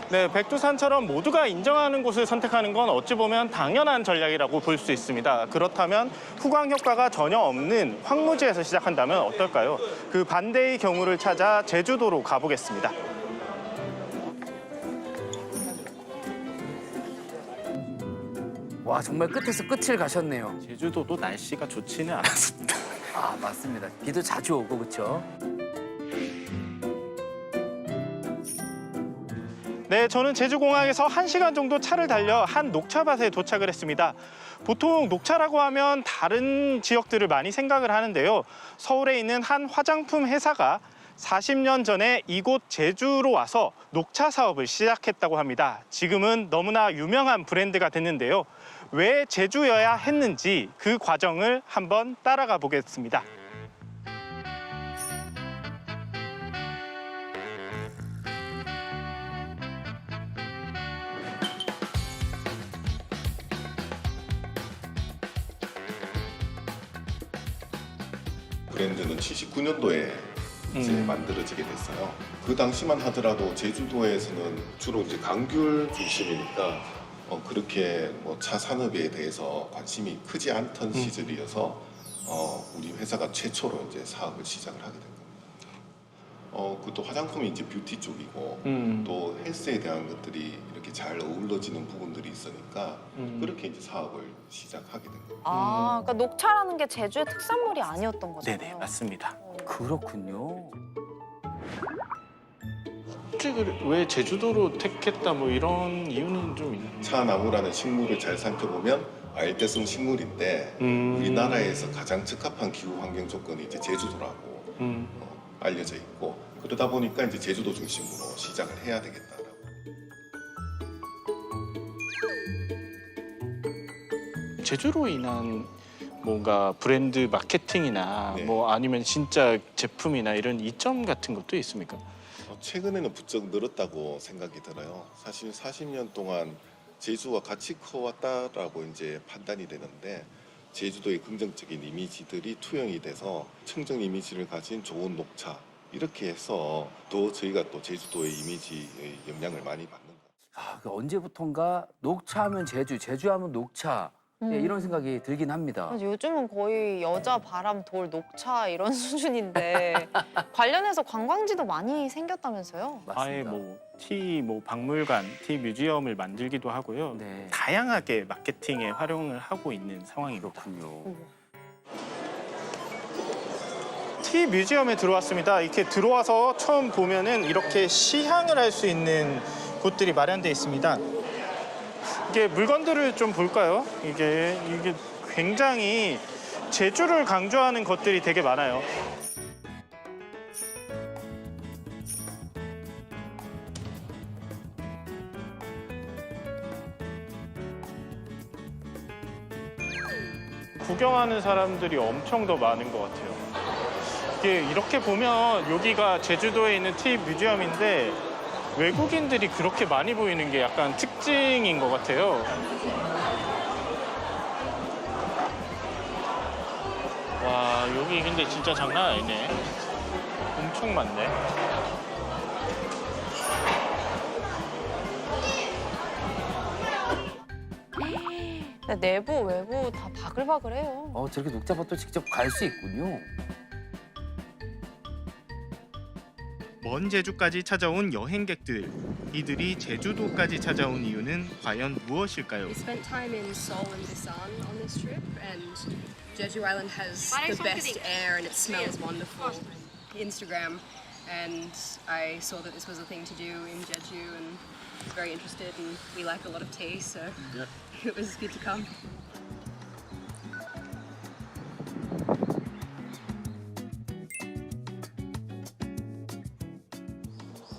네, 백두산처럼 모두가 인정하는 곳을 선택하는 건 어찌 보면 당연한 전략이라고 볼 수 있습니다. 그렇다면 후광 효과가 전혀 없는 황무지에서 시작한다면 어떨까요? 그 반대의 경우를 찾아 제주도로 가보겠습니다. 와, 정말 끝에서 끝을 가셨네요. 제주도도 날씨가 좋지는 않았습니다. 아, 맞습니다. 비도 자주 오고 그렇죠. 네, 저는 제주공항에서 1시간 정도 차를 달려 한 녹차밭에 도착을 했습니다. 보통 녹차라고 하면 다른 지역들을 많이 생각을 하는데요. 서울에 있는 한 화장품 회사가 40년 전에 이곳 제주로 와서 녹차 사업을 시작했다고 합니다. 지금은 너무나 유명한 브랜드가 됐는데요. 왜 제주여야 했는지 그 과정을 한번 따라가 보겠습니다. 브랜드는 79년도에 이제 만들어지게 됐어요. 그 당시만 하더라도 제주도에서는 주로 이제 강귤 중심이니까 그렇게 뭐 차 산업에 대해서 관심이 크지 않던 시절이어서 우리 회사가 최초로 이제 사업을 시작을 하게 된 겁니다. 그것도 화장품이 이제 뷰티 쪽이고 또 헬스에 대한 것들이 이렇게 잘 어우러지는 부분들이 있으니까 그렇게 이제 사업을 시작하게 된 겁니다. 아, 그러니까 녹차라는 게 제주의 특산물이 아니었던 거잖아요. 네네, 맞습니다. 그렇군요. 왜 제주도로 택했다 뭐 이런 이유는 좀 있나요? 차나무라는 식물을 잘 살펴보면 알대성 식물인데 우리나라에서 가장 적합한 기후 환경 조건이 이제 제주도라고 알려져 있고 그러다 보니까 이제 제주도 중심으로 시작을 해야 되겠다라고. 제주로 인한 뭔가 브랜드 마케팅이나 네. 뭐 아니면 진짜 제품이나 이런 이점 같은 것도 있습니까? 최근에는 부쩍 늘었다고 생각이 들어요. 사실 40년 동안 제주와 같이 커왔다라고 이제 판단이 되는데 제주도의 긍정적인 이미지들이 투영이 돼서 청정 이미지를 가진 좋은 녹차 이렇게 해서 또 저희가 또 제주도의 이미지의 영향을 많이 받는 것 같아요. 그 언제부턴가 녹차하면 제주, 제주하면 녹차 예, 이런 생각이 들긴 합니다. 그래서 요즘은 거의 여자 바람 돌 녹차 이런 수준인데 관련해서 관광지도 많이 생겼다면서요? 아예 맞습니다. 뭐 티 박물관, 티 뮤지엄을 만들기도 하고요. 네. 다양하게 마케팅에 활용을 하고 있는 상황입니다. 그렇군요. 티 뮤지엄에 들어왔습니다. 이렇게 들어와서 처음 보면은 이렇게 시향을 할 수 있는 곳들이 마련되어 있습니다. 이게 물건들을 좀 볼까요? 이게 굉장히 제주를 강조하는 것들이 되게 많아요. 구경하는 사람들이 엄청 더 많은 것 같아요. 이게 이렇게 보면 여기가 제주도에 있는 티 뮤지엄인데 외국인들이 그렇게 많이 보이는 게 약간 특징인 것 같아요. 와, 여기 근데 진짜 장난 아니네. 엄청 많네. 근데 내부 외부 다 바글바글해요. 저렇게 녹차밭도 직접 갈 수 있군요. 먼 제주까지 찾아온 여행객들. 이들이 제주도까지 찾아온 이유는 과연 무엇일까요? We spent time in Seoul and Busan on this trip, and Jeju Island has the best air and it smells wonderful. Instagram, and I saw that this was a thing to do in Jeju, and was very interested. And we like a lot of tea, so it was good to come.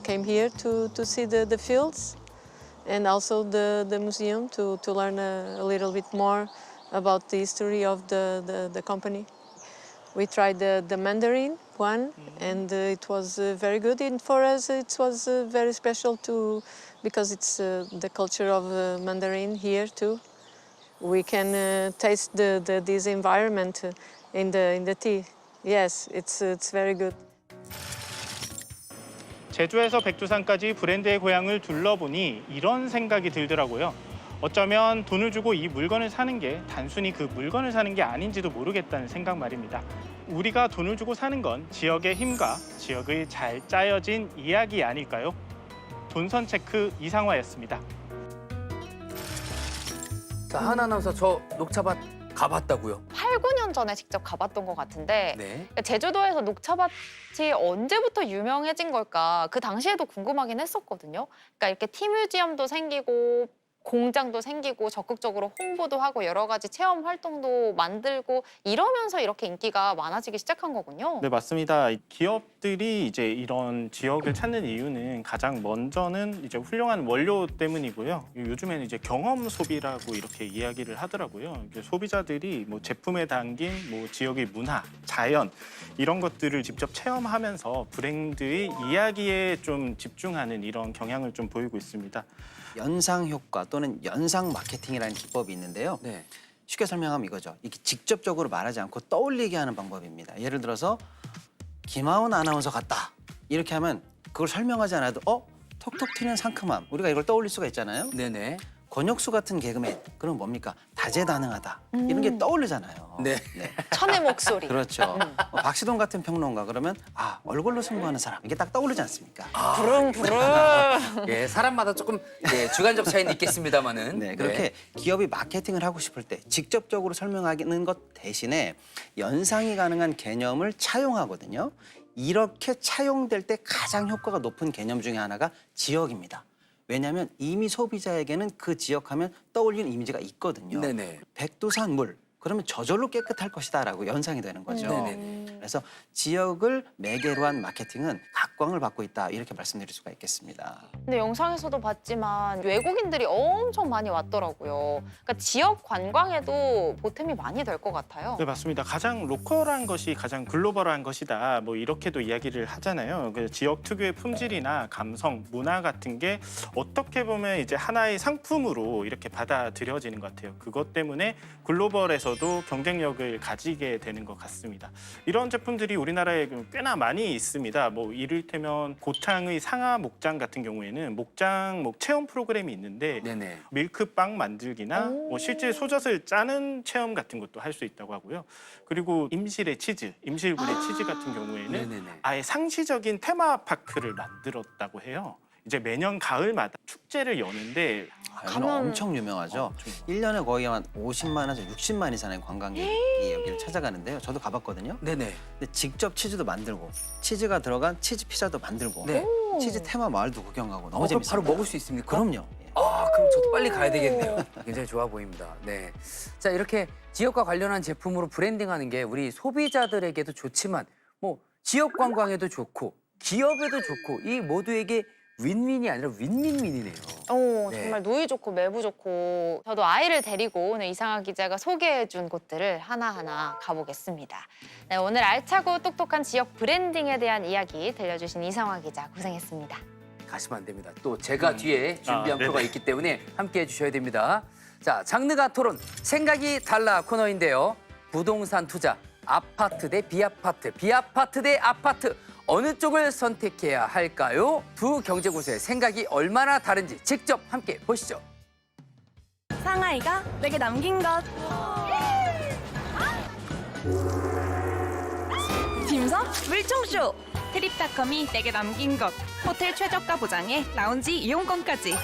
Came here to see the fields and also the museum to learn a little bit more about the history of the company. We tried the Mandarin one and it was very good. And for us it was very special because it's the culture of Mandarin here too. We can taste this environment in the tea. Yes, it's very good. 제주에서 백두산까지 브랜드의 고향을 둘러보니 이런 생각이 들더라고요. 어쩌면 돈을 주고 이 물건을 사는 게 단순히 그 물건을 사는 게 아닌지도 모르겠다는 생각 말입니다. 우리가 돈을 주고 사는 건 지역의 힘과 지역의 잘 짜여진 이야기 아닐까요? 돈선 체크 이상화였습니다. 자, 한 아나운서 저 녹차밭 가봤다고요? 8, 9년 전에 직접 가봤던 것 같은데 네. 제주도에서 녹차밭이 언제부터 유명해진 걸까 그 당시에도 궁금하긴 했었거든요. 그러니까 이렇게 티 뮤지엄도 생기고 공장도 생기고 적극적으로 홍보도 하고 여러 가지 체험 활동도 만들고 이러면서 이렇게 인기가 많아지기 시작한 거군요. 네, 맞습니다. 기업들이 이제 이런 지역을 찾는 이유는 가장 먼저는 이제 훌륭한 원료 때문이고요. 요즘에는 이제 경험 소비라고 이렇게 이야기를 하더라고요. 소비자들이 뭐 제품에 담긴 뭐 지역의 문화, 자연 이런 것들을 직접 체험하면서 브랜드의 이야기에 좀 집중하는 이런 경향을 좀 보이고 있습니다. 연상 효과 또는 연상 마케팅이라는 기법이 있는데요. 네. 쉽게 설명하면 이거죠. 이게 직접적으로 말하지 않고 떠올리게 하는 방법입니다. 예를 들어서 김하온 아나운서 같다. 이렇게 하면 그걸 설명하지 않아도 톡톡 튀는 상큼함. 우리가 이걸 떠올릴 수가 있잖아요. 네네. 권혁수 같은 개그맨. 그럼 뭡니까? 다재다능하다. 이런 게 떠오르잖아요. 네. 천의 목소리. 그렇죠. 박시동 같은 평론가 그러면 얼굴로 승부하는 사람. 이게 딱 떠오르지 않습니까? 부릉부릉. 예, 사람마다 조금 주관적 차이는 있겠습니다만은. 네, 그렇게 기업이 마케팅을 하고 싶을 때 직접적으로 설명하는 것 대신에 연상이 가능한 개념을 차용하거든요. 이렇게 차용될 때 가장 효과가 높은 개념 중에 하나가 지역입니다. 왜냐하면 이미 소비자에게는 그 지역하면 떠올리는 이미지가 있거든요. 네네. 백두산 물, 그러면 저절로 깨끗할 것이다라고 연상이 되는 거죠. 네네. 그래서 지역을 매개로 한 마케팅은 각 각광을 받고 있다 이렇게 말씀드릴 수가 있겠습니다. 근데 영상에서도 봤지만 외국인들이 엄청 많이 왔더라고요. 그러니까 지역 관광에도 보탬이 많이 될 것 같아요. 네, 맞습니다. 가장 로컬한 것이 가장 글로벌한 것이다. 뭐 이렇게도 이야기를 하잖아요. 그 지역 특유의 품질이나 감성, 문화 같은 게 어떻게 보면 이제 하나의 상품으로 이렇게 받아들여지는 것 같아요. 그것 때문에 글로벌에서도 경쟁력을 가지게 되는 것 같습니다. 이런 제품들이 우리나라에 꽤나 많이 있습니다. 뭐 이를테면 고창의 상하 목장 같은 경우에는 목장 체험 프로그램이 있는데 네네. 밀크빵 만들기나 뭐 실제 소젖을 짜는 체험 같은 것도 할 수 있다고 하고요. 그리고 임실의 치즈, 임실굴의 치즈 같은 경우에는 네네네. 아예 상시적인 테마파크를 만들었다고 해요. 이제 매년 가을마다 축제를 여는데 여기는 엄청 유명하죠. 1년에 거의 한 50만에서 60만 이상의 관광객이 여기를 찾아가는데요. 저도 가봤거든요. 네네. 근데 직접 치즈도 만들고 치즈가 들어간 치즈 피자도 만들고 네. 치즈 테마 마을도 구경하고 너무 그럼 재밌어요. 바로 먹을 수 있습니까? 그럼요. 예. 아, 그럼 저도 빨리 가야 되겠네요. 굉장히 좋아 보입니다. 네. 자, 이렇게 지역과 관련한 제품으로 브랜딩하는 게 우리 소비자들에게도 좋지만 뭐 지역 관광에도 좋고 기업에도 좋고 이 모두에게 윈윈이 아니라 윈윈윈이네요. 오, 네. 정말 누이 좋고 매부 좋고 저도 아이를 데리고 오늘 이상아 기자가 소개해준 곳들을 하나하나 가보겠습니다. 네, 오늘 알차고 똑똑한 지역 브랜딩에 대한 이야기 들려주신 이상아 기자 고생했습니다. 가시면 안 됩니다. 또 제가 뒤에 준비한 네네. 프로가 있기 때문에 함께 해주셔야 됩니다. 자, 장르가 토론, 생각이 달라 코너인데요. 부동산 투자, 아파트 대 비아파트, 비아파트 대 아파트. 어느 쪽을 선택해야 할까요? 두 경제고수의 생각이 얼마나 다른지 직접 함께 보시죠. 상하이가 내게 남긴 것. 딤섬 물총쇼. 트립닷컴이 내게 남긴 것. 호텔 최저가 보장에 라운지 이용권까지.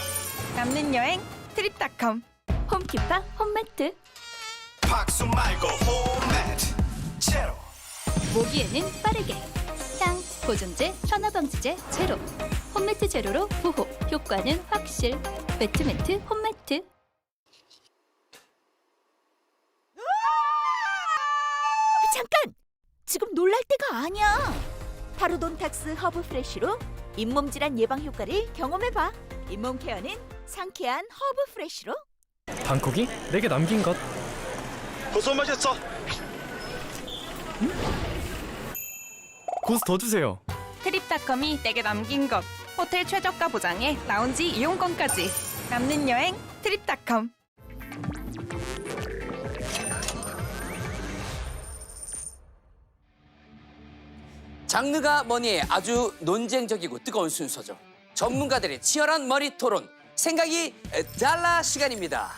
남는 여행 트립닷컴. 홈키파 홈매트. 박수 말고 홈매트 제로. 모기에는 빠르게. 향, 보존제, 천화방지제 제로. 홈매트 제로로 보호. 효과는 확실. 매트매트 홈매트. 잠깐! 지금 놀랄 때가 아니야. 파로돈탁스 허브 프레쉬로 잇몸 질환 예방 효과를 경험해봐. 잇몸 케어는 상쾌한 허브 프레쉬로. 방콕이 내게 남긴 것. 고소 마셨어. 고수 더 주세요. 트립닷컴이 내게 남긴 것. 호텔 최저가 보장에 라운지 이용권까지. 남는 여행 트립닷컴. 장르가 뭐니 아주 논쟁적이고 뜨거운 순서죠. 전문가들의 치열한 머리 토론, 생각이 달라 시간입니다.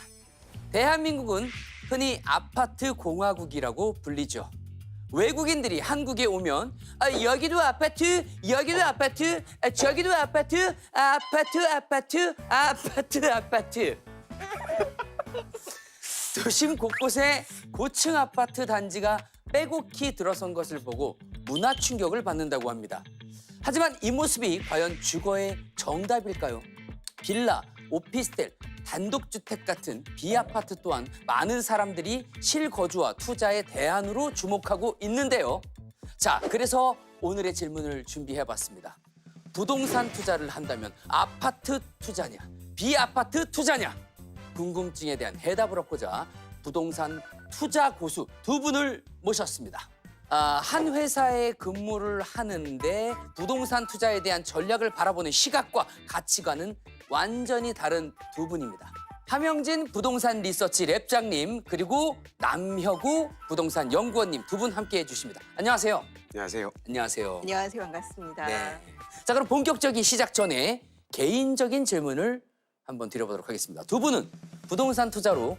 대한민국은 흔히 아파트 공화국이라고 불리죠. 외국인들이 한국에 오면 여기도 아파트, 여기도 아파트, 저기도 아파트, 아파트, 아파트, 아파트, 아파트. 도심 곳곳에 고층 아파트 단지가 빼곡히 들어선 것을 보고 문화 충격을 받는다고 합니다. 하지만 이 모습이 과연 주거의 정답일까요? 빌라, 오피스텔, 단독주택 같은 비아파트 또한 많은 사람들이 실거주와 투자의 대안으로 주목하고 있는데요. 자, 그래서 오늘의 질문을 준비해봤습니다. 부동산 투자를 한다면 아파트 투자냐, 비아파트 투자냐? 궁금증에 대한 해답을 얻고자 부동산 투자 고수 두 분을 모셨습니다. 한 회사에 근무를 하는데 부동산 투자에 대한 전략을 바라보는 시각과 가치관은 완전히 다른 두 분입니다. 함영진 부동산 리서치 랩장님 그리고 남혁우 부동산 연구원님 두 분 함께해 주십니다. 안녕하세요. 안녕하세요. 안녕하세요. 안녕하세요. 반갑습니다. 네. 자, 그럼 본격적인 시작 전에 개인적인 질문을 한번 드려보도록 하겠습니다. 두 분은 부동산 투자로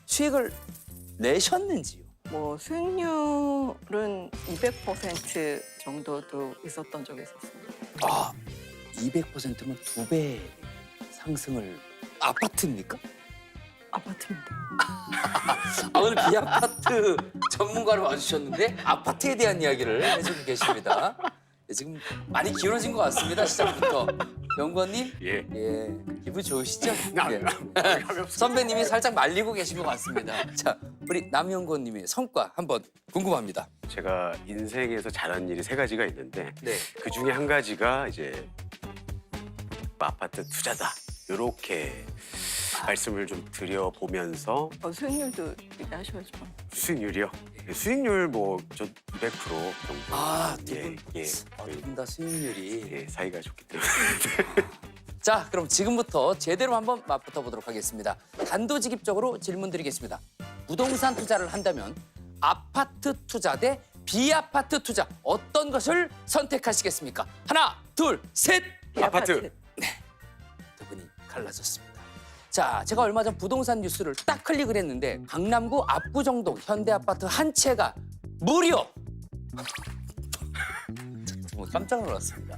수익을 내셨는지요? 뭐 수익률은 200% 정도도 있었던 적이 있었습니다. 200%면 2배 상승을 아파트입니까? 아파트입니다. 오늘 비아파트 전문가로 와주셨는데 아파트에 대한 이야기를 해주고 계십니다. 네, 지금 많이 기울어진 것 같습니다. 시작부터. 연구원님? 예. 기분 좋으시죠? 네. 선배님이 살짝 말리고 계신 것 같습니다. 자, 우리 남영권님의 성과 한번 궁금합니다. 제가 인생에서 잘한 일이 3가지가 있는데 네. 그 중에 한 가지가 이제 아파트 투자다. 이렇게 말씀을 좀 드려보면서 수익률도 얘기하셔야죠. 수익률이요? 수익률 뭐 저 200% 정도. 아, 예, 예. 두분 다 수익률이. 예, 사이가 좋기 때문에. 자, 그럼 지금부터 제대로 한번 맞붙어 보도록 하겠습니다. 단도직입적으로 질문 드리겠습니다. 부동산 투자를 한다면 아파트 투자 대 비아파트 투자 어떤 것을 선택하시겠습니까? 하나, 둘, 셋. 아파트. 두 분이 갈라졌습니다. 자, 제가 얼마 전 부동산 뉴스를 딱 클릭을 했는데 강남구 압구정동 현대아파트 한 채가 무려 정말 깜짝 놀랐습니다.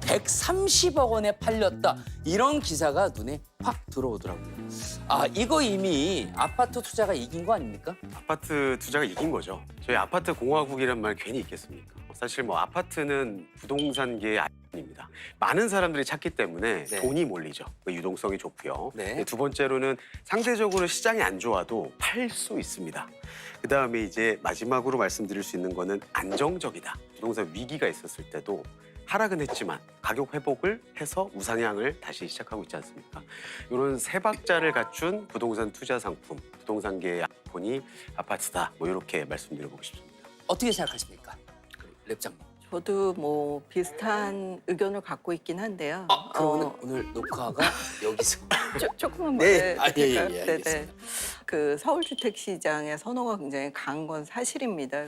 130억 원에 팔렸다. 이런 기사가 눈에 확 들어오더라고요. 아, 이거 이미 아파트 투자가 이긴 거 아닙니까? 아파트 투자가 이긴 거죠. 저희 아파트 공화국이란 말 괜히 있겠습니까? 사실 뭐 아파트는 부동산계의 아이입니다. 많은 사람들이 찾기 때문에 네. 돈이 몰리죠. 유동성이 좋고요. 네. 두 번째로는 상대적으로 시장이 안 좋아도 팔 수 있습니다. 그다음에 이제 마지막으로 말씀드릴 수 있는 거는 안정적이다. 부동산 위기가 있었을 때도 하락은 했지만 가격 회복을 해서 우상향을 다시 시작하고 있지 않습니까? 이런 3박자를 갖춘 부동산 투자 상품, 부동산계의 아이콘이 아파트다. 뭐 이렇게 말씀드려보고 싶습니다. 어떻게 생각하십니까? 랩장님. 저도 뭐 비슷한 의견을 갖고 있긴 한데요. 그러면 오늘 녹화가 여기서 조금만 네. 더 아, 예, 예, 예, 네네. 알겠습니다. 그 서울 주택 시장의 선호가 굉장히 강한 건 사실입니다.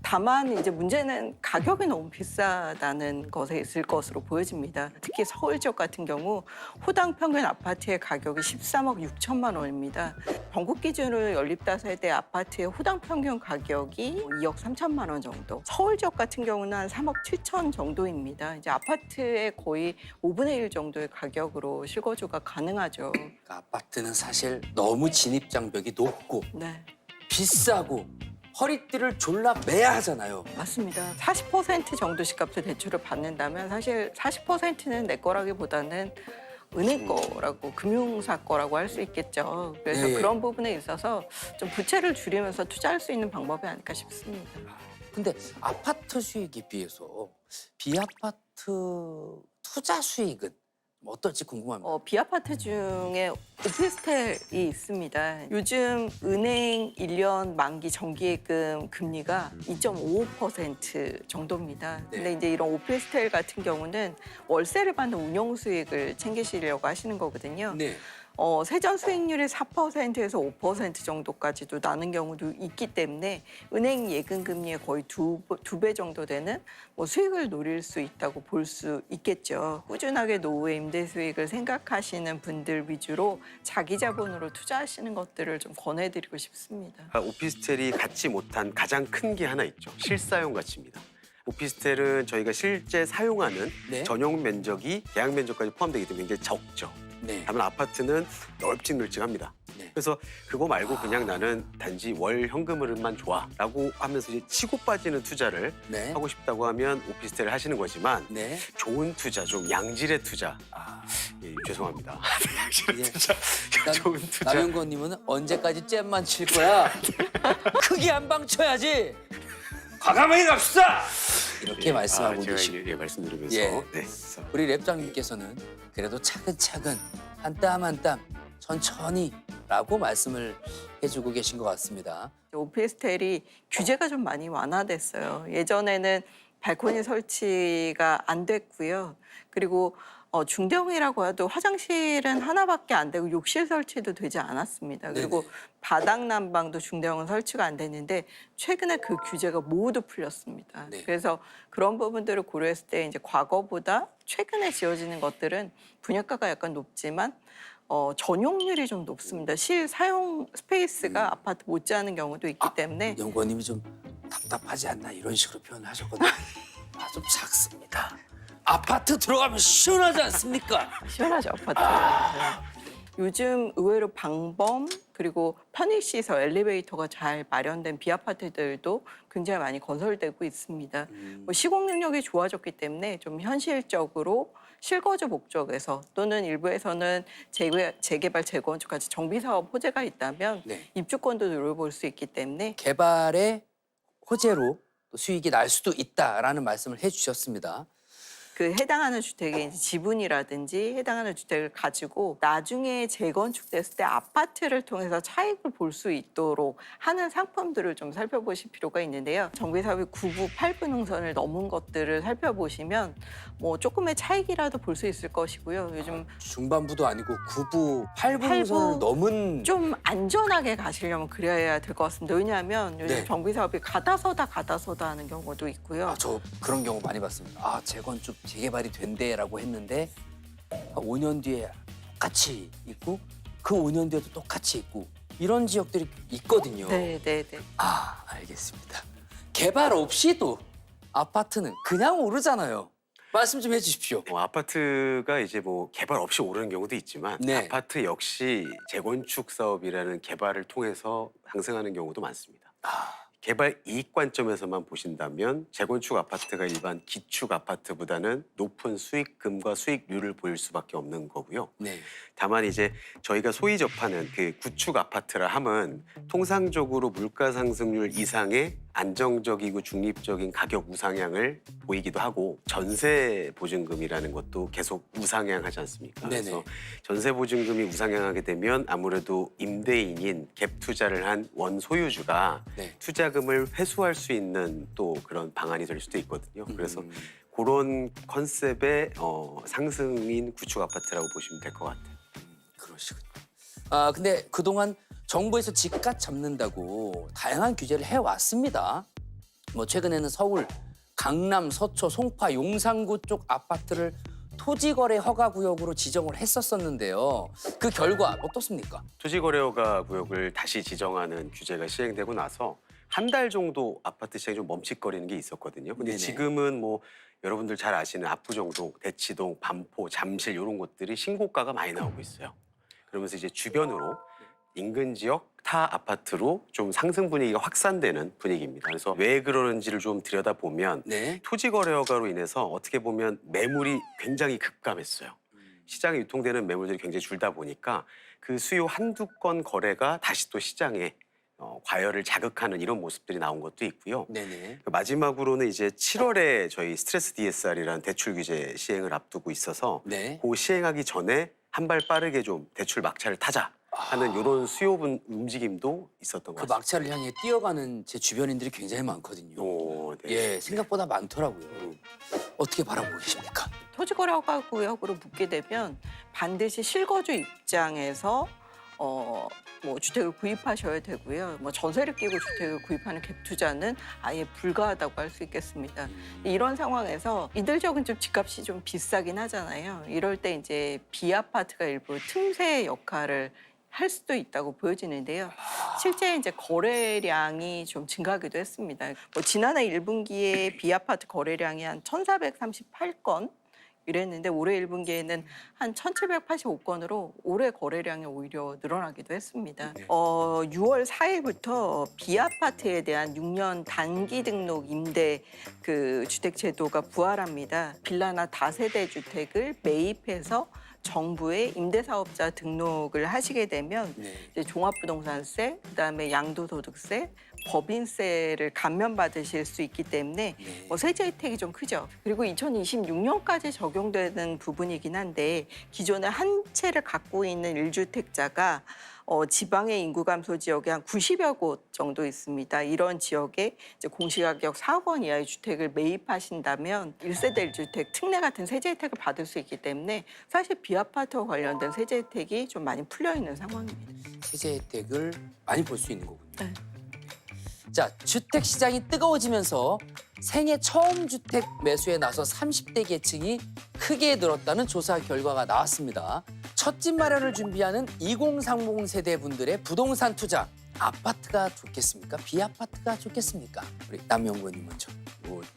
다만 이제 문제는 가격이 너무 비싸다는 것에 있을 것으로 보여집니다. 특히 서울 지역 같은 경우 호당 평균 아파트의 가격이 13억 6천만 원입니다. 전국 기준으로 연립다세대 아파트의 호당 평균 가격이 2억 3천만 원 정도. 서울 지역 같은 경우는 한 3억 7천 정도입니다. 이제 아파트의 거의 5분의 1 정도의 가격으로 실거주가 가능하죠. 그러니까 아파트는 사실 너무 진입 장벽이 높고 네. 비싸고 허리띠를 졸라 매야 하잖아요. 맞습니다. 40% 정도 집값의 대출을 받는다면 사실 40%는 내 거라기보다는 은행 거라고 금융사 거라고 할 수 있겠죠. 그래서 네. 그런 부분에 있어서 좀 부채를 줄이면서 투자할 수 있는 방법이 아닐까 싶습니다. 근데 아파트 수익에 비해서 비아파트 투자 수익은 어떨지 궁금합니다. 비아파트 중에 오피스텔이 있습니다. 요즘 은행 1년 만기 정기예금 금리가 2.55% 정도입니다. 근데 이제 이런 오피스텔 같은 경우는 월세를 받는 운용 수익을 챙기시려고 하시는 거거든요. 네. 세전 수익률이 4%에서 5% 정도까지도 나는 경우도 있기 때문에 은행 예금 금리의 거의 두 배 정도 되는 뭐 수익을 노릴 수 있다고 볼 수 있겠죠. 꾸준하게 노후의 임대 수익을 생각하시는 분들 위주로 자기 자본으로 투자하시는 것들을 좀 권해드리고 싶습니다. 오피스텔이 갖지 못한 가장 큰 게 하나 있죠. 실사용 가치입니다. 오피스텔은 저희가 실제 사용하는 네. 전용 면적이 계약 면적까지 포함되기 때문에 굉장히 적죠. 네. 다만 아파트는 널찍널찍합니다. 네. 그래서 그거 말고 그냥 나는 단지 월 현금흐름만 좋아라고 하면서 이제 치고 빠지는 투자를 네. 하고 싶다고 하면 오피스텔을 하시는 거지만 네. 좋은 투자, 좀 양질의 투자. 예, 죄송합니다. 양질의 예. 투자, 좋은 투자. 남영권님은 언제까지 잼만 칠 거야? 크게 한 방 쳐야지. 과감하게 갑시다. 이렇게 말씀하고 제가 계시고. 이제 말씀드리면서 예. 네. 우리 랩장님께서는 그래도 차근차근 한 땀 한 땀 천천히라고 말씀을 해주고 계신 것 같습니다. 오피스텔이 규제가 좀 많이 완화됐어요. 예전에는 발코니 설치가 안 됐고요. 그리고 중대형이라고 해도 화장실은 하나밖에 안 되고 욕실 설치도 되지 않았습니다. 그리고 바닥 난방도 중대형은 설치가 안 됐는데 최근에 그 규제가 모두 풀렸습니다. 네. 그래서 그런 부분들을 고려했을 때 이제 과거보다 최근에 지어지는 것들은 분양가가 약간 높지만 전용률이 좀 높습니다. 실사용 스페이스가 아파트 못지않은 경우도 있기 때문에 연구원님이 좀 답답하지 않나 이런 식으로 표현하셨거든요. 좀 작습니다. 아파트 들어가면 시원하지 않습니까? 시원하죠, 아파트. 요즘 의외로 방범 그리고 편의시설, 엘리베이터가 잘 마련된 비아파트들도 굉장히 많이 건설되고 있습니다. 뭐 시공 능력이 좋아졌기 때문에 좀 현실적으로 실거주 목적에서 또는 일부에서는 재개발, 재건축까지 정비사업 호재가 있다면 네. 입주권도 노려볼 수 있기 때문에 개발의 호재로 또 수익이 날 수도 있다라는 말씀을 해주셨습니다. 그 해당하는 주택의 지분이라든지 해당하는 주택을 가지고 나중에 재건축됐을 때 아파트를 통해서 차익을 볼 수 있도록 하는 상품들을 좀 살펴보실 필요가 있는데요. 정비사업이 9부, 8부 능선을 넘은 것들을 살펴보시면 뭐 조금의 차익이라도 볼 수 있을 것이고요. 요즘 중반부도 아니고 9부, 8부 능선을 넘은 좀 안전하게 가시려면 그래야 될 것 같습니다. 왜냐하면 요즘 네. 정비사업이 가다서다 하는 경우도 있고요. 저 그런 경우 많이 봤습니다. 재건축 재개발이 된대라고 했는데 5년 뒤에 똑같이 있고 그 5년 뒤에도 똑같이 있고 이런 지역들이 있거든요. 네. 알겠습니다. 개발 없이도 아파트는 그냥 오르잖아요. 말씀 좀 해주십시오. 아파트가 이제 뭐 개발 없이 오르는 경우도 있지만 네. 아파트 역시 재건축 사업이라는 개발을 통해서 상승하는 경우도 많습니다. 개발 이익 관점에서만 보신다면 재건축 아파트가 일반 기축 아파트보다는 높은 수익금과 수익률을 보일 수밖에 없는 거고요. 네. 다만 이제 저희가 소위 접하는 그 구축 아파트라 함은 통상적으로 물가 상승률 이상의 안정적이고 중립적인 가격 우상향을 보이기도 하고 전세 보증금이라는 것도 계속 우상향하지 않습니까? 네네. 그래서 전세 보증금이 우상향하게 되면 아무래도 임대인인 갭 투자를 한 원 소유주가 네. 투자금을 회수할 수 있는 또 그런 방안이 될 수도 있거든요. 그래서 그런 컨셉의 상승인 구축 아파트라고 보시면 될 것 같아요. 그러시군요. 근데 그동안 정부에서 집값 잡는다고 다양한 규제를 해왔습니다. 뭐 최근에는 서울, 강남, 서초, 송파, 용산구 쪽 아파트를 토지거래 허가구역으로 지정을 했었었는데요. 그 결과 어떻습니까? 토지거래허가 구역을 다시 지정하는 규제가 시행되고 나서 한 달 정도 아파트 시장이 좀 멈칫거리는 게 있었거든요. 근데 네네. 지금은 뭐 여러분들 잘 아시는 압구정동, 대치동, 반포, 잠실 이런 곳들이 신고가가 많이 나오고 있어요. 그러면서 이제 주변으로 인근 지역 타 아파트로 좀 상승 분위기가 확산되는 분위기입니다. 그래서 왜 그러는지를 좀 들여다보면 네. 토지거래허가로 인해서 어떻게 보면 매물이 굉장히 급감했어요. 시장에 유통되는 매물들이 굉장히 줄다 보니까 그 수요 한두 건 거래가 다시 또 시장에 과열을 자극하는 이런 모습들이 나온 것도 있고요. 네네. 마지막으로는 이제 7월에 저희 스트레스 DSR이라는 대출 규제 시행을 앞두고 있어서 네. 그 시행하기 전에 한 발 빠르게 좀 대출 막차를 타자 하는 이런 수요 움직임도 있었던 것 그 같습니다. 막차를 향해 뛰어가는 제 주변인들이 굉장히 많거든요. 네. 예, 생각보다 많더라고요. 어떻게 바라보고 계십니까? 토지거래허가 구역으로 붙게 되면 반드시 실거주 입장에서 뭐 주택을 구입하셔야 되고요. 뭐 전세를 끼고 주택을 구입하는 갭 투자는 아예 불가하다고 할 수 있겠습니다. 이런 상황에서 이들적은 좀 집값이 좀 비싸긴 하잖아요. 이럴 때 이제 비아파트가 일부 틈새 역할을 할 수도 있다고 보여지는데요. 실제 이제 거래량이 좀 증가하기도 했습니다. 뭐 지난해 1분기에 비아파트 거래량이 한 1,438건 이랬는데 올해 1분기에는 한 1,785건으로 올해 거래량이 오히려 늘어나기도 했습니다. 6월 4일부터 비아파트에 대한 6년 단기 등록 임대 그 주택 제도가 부활합니다. 빌라나 다세대 주택을 매입해서 정부에 임대사업자 등록을 하시게 되면 이제 종합부동산세, 그다음에 양도소득세, 법인세를 감면받으실 수 있기 때문에 세제 혜택이 좀 크죠. 그리고 2026년까지 적용되는 부분이긴 한데 기존에 한 채를 갖고 있는 1주택자가 지방의 인구 감소 지역에 한 90여 곳 정도 있습니다. 이런 지역에 이제 공시가격 4억 원 이하의 주택을 매입하신다면 1세대 1주택 특례 같은 세제 혜택을 받을 수 있기 때문에 사실 비아파트와 관련된 세제 혜택이 좀 많이 풀려 있는 상황입니다. 세제 혜택을 많이 볼 수 있는 거군요. 네. 자, 주택 시장이 뜨거워지면서 생애 처음 주택 매수에 나서 30대 계층이 크게 늘었다는 조사 결과가 나왔습니다. 첫 집 마련을 준비하는 2030 세대 분들의 부동산 투자, 아파트가 좋겠습니까? 비아파트가 좋겠습니까? 우리 남영구님 먼저.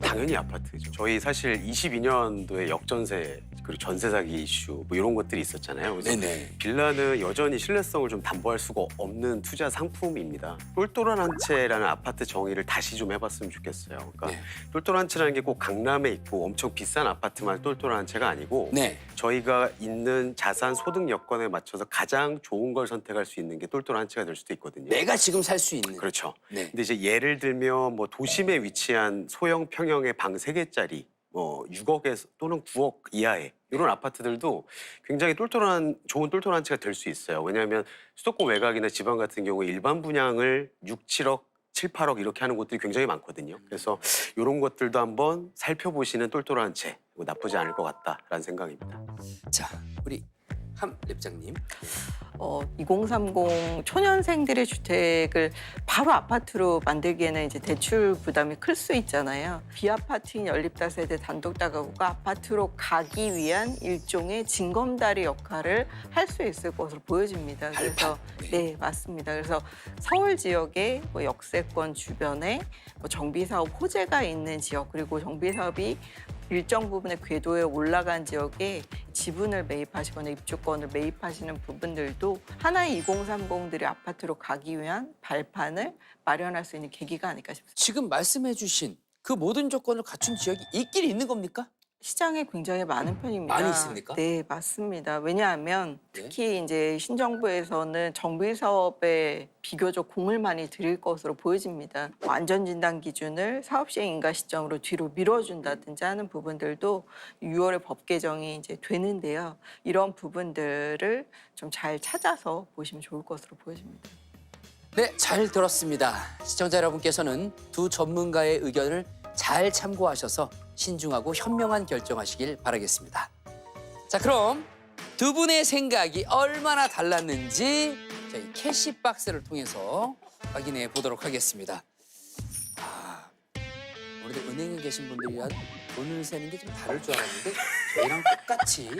당연히 아파트죠. 저희 사실 22년도에 역전세 그리고 전세 사기 이슈 뭐 이런 것들이 있었잖아요. 그래서 네네. 빌라는 여전히 신뢰성을 좀 담보할 수가 없는 투자 상품입니다. 똘똘한 한 채라는 아파트 정의를 다시 좀 해봤으면 좋겠어요. 그러니까 네. 똘똘한 한 채라는 게 꼭 강남에 있고 엄청 비싼 아파트만 똘똘한 한 채가 아니고 네. 저희가 있는 자산 소득 여건에 맞춰서 가장 좋은 걸 선택할 수 있는 게 똘똘한 한 채가 될 수도 있거든요. 내가 지금 살 수 있는. 그렇죠. 네. 근데 이제 예를 들면 뭐 도심에 위치한 소형 평형의 방 3개짜리 뭐 6억에서 또는 9억 이하의 이런 아파트들도 굉장히 좋은 똘똘한 채가 될 수 있어요. 왜냐하면 수도권 외곽이나 지방 같은 경우에 일반 분양을 6, 7억 7, 8억 이렇게 하는 곳들이 굉장히 많거든요. 그래서 이런 것들도 한번 살펴보시는 똘똘한 채 나쁘지 않을 것 같다라는 생각입니다. 자, 우리 함 랩장님. 2030 초년생들의 주택을 바로 아파트로 만들기에는 이제 대출 부담이 클 수 있잖아요. 비아파트인 연립다세대 단독다가구가 아파트로 가기 위한 일종의 징검다리 역할을 할 수 있을 것으로 보여집니다. 그래서 네, 맞습니다. 그래서 서울 지역의 뭐 역세권 주변에 뭐 정비사업 호재가 있는 지역 그리고 정비사업이 일정 부분의 궤도에 올라간 지역에 지분을 매입하시거나 입주권을 매입하시는 부분들도 하나의 2030들이 아파트로 가기 위한 발판을 마련할 수 있는 계기가 아닐까 싶습니다. 지금 말씀해 주신 그 모든 조건을 갖춘 지역이 있긴 있는 겁니까? 시장에 굉장히 많은 편입니다. 많이 있습니까? 네, 맞습니다. 왜냐하면 특히 이제 신정부에서는 정비 사업에 비교적 공을 많이 들일 것으로 보여집니다. 안전진단 기준을 사업 시행 인가 시점으로 뒤로 밀어준다든지 하는 부분들도 6월에 법 개정이 이제 되는데요. 이런 부분들을 좀 잘 찾아서 보시면 좋을 것으로 보여집니다. 네, 잘 들었습니다. 시청자 여러분께서는 두 전문가의 의견을 잘 참고하셔서 신중하고 현명한 결정하시길 바라겠습니다. 자, 그럼 두 분의 생각이 얼마나 달랐는지 저희 캐시박스를 통해서 확인해 보도록 하겠습니다. 우리도 은행에 계신 분들이랑 돈을 세는 게 좀 다를 줄 알았는데 저희랑 똑같이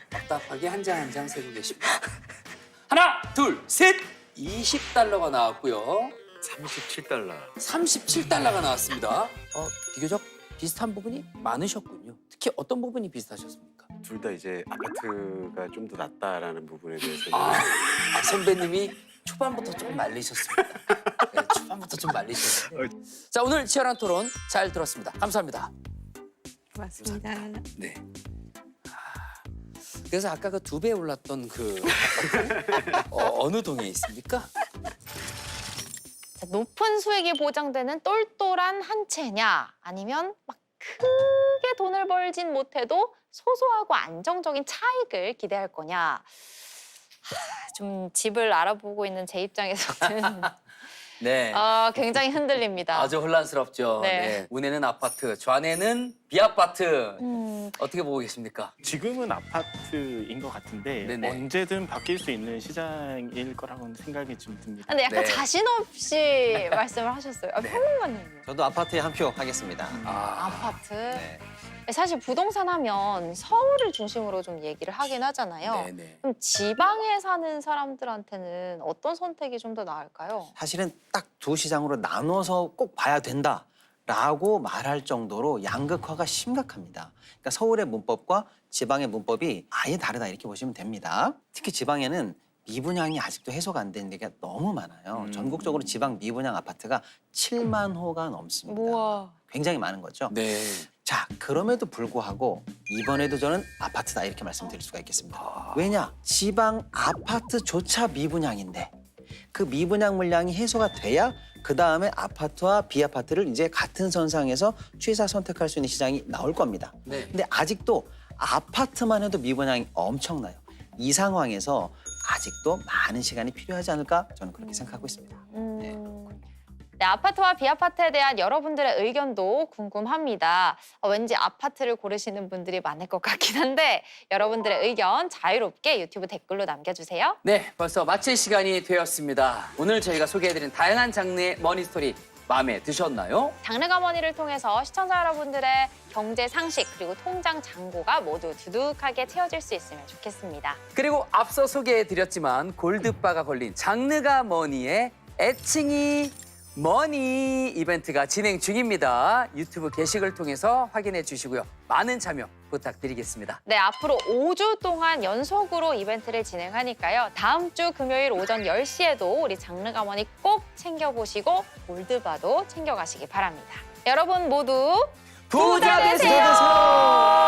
답답하게 한 장 한 장 세고 계십니다. 하나, 둘, 셋! 20달러가 나왔고요. 37달러. 37달러가 나왔습니다. 비교적 비슷한 부분이 많으셨군요. 특히 어떤 부분이 비슷하셨습니까? 둘 다 이제 아파트가 좀 더 낫다라는 부분에 대해서는 선배님이 초반부터 좀 말리셨습니다. 네, 초반부터 좀 말리셨어요. 자, 오늘 치열한 토론 잘 들었습니다. 감사합니다. 고맙습니다. 네. 그래서 아까 그 2배 올랐던 그 어느 동에 있습니까? 자, 높은 수익이 보장되는 똘똘한 한 채냐 아니면 막 크게 돈을 벌진 못해도 소소하고 안정적인 차익을 기대할 거냐. 좀 집을 알아보고 있는 제 입장에서는 네. 굉장히 흔들립니다. 아주 혼란스럽죠. 네. 네. 운에는 아파트, 좌뇌는 비아파트. 어떻게 보고 계십니까? 지금은 아파트인 것 같은데 네네. 언제든 바뀔 수 있는 시장일 거라고는 생각이 좀 듭니다. 근데 약간 네. 자신 없이 말씀을 하셨어요. 평론가님. 저도 아파트에 한 표 하겠습니다. 아파트. 네. 사실 부동산 하면 서울을 중심으로 좀 얘기를 하긴 하잖아요. 네네. 그럼 지방에 사는 사람들한테는 어떤 선택이 좀 더 나을까요? 사실은 딱 두 시장으로 나눠서 꼭 봐야 된다라고 말할 정도로 양극화가 심각합니다. 그러니까 서울의 문법과 지방의 문법이 아예 다르다 이렇게 보시면 됩니다. 특히 지방에는 미분양이 아직도 해소가 안 되는 데가 너무 많아요. 전국적으로 지방 미분양 아파트가 7만 호가 넘습니다. 우와. 굉장히 많은 거죠. 네. 자, 그럼에도 불구하고 이번에도 저는 아파트다 이렇게 말씀드릴 수가 있겠습니다. 왜냐? 지방 아파트조차 미분양인데 그 미분양 물량이 해소가 돼야 그다음에 아파트와 비아파트를 이제 같은 선상에서 취사 선택할 수 있는 시장이 나올 겁니다. 네. 근데 아직도 아파트만 해도 미분양이 엄청나요. 이 상황에서 아직도 많은 시간이 필요하지 않을까 저는 그렇게 생각하고 있습니다. 네, 아파트와 비아파트에 대한 여러분들의 의견도 궁금합니다. 왠지 아파트를 고르시는 분들이 많을 것 같긴 한데 여러분들의 의견 자유롭게 유튜브 댓글로 남겨주세요. 네, 벌써 마칠 시간이 되었습니다. 오늘 저희가 소개해드린 다양한 장르의 머니스토리 마음에 드셨나요? 장르가 머니를 통해서 시청자 여러분들의 경제 상식 그리고 통장 잔고가 모두 두둑하게 채워질 수 있으면 좋겠습니다. 그리고 앞서 소개해드렸지만 골드바가 걸린 장르가 머니의 애칭이 머니 이벤트가 진행 중입니다. 유튜브 게시글 통해서 확인해 주시고요. 많은 참여 부탁드리겠습니다. 네, 앞으로 5주 동안 연속으로 이벤트를 진행하니까요. 다음 주 금요일 오전 10시에도 우리 장르가머니 꼭 챙겨보시고 골드바도 챙겨가시기 바랍니다. 여러분 모두 부자 되세요.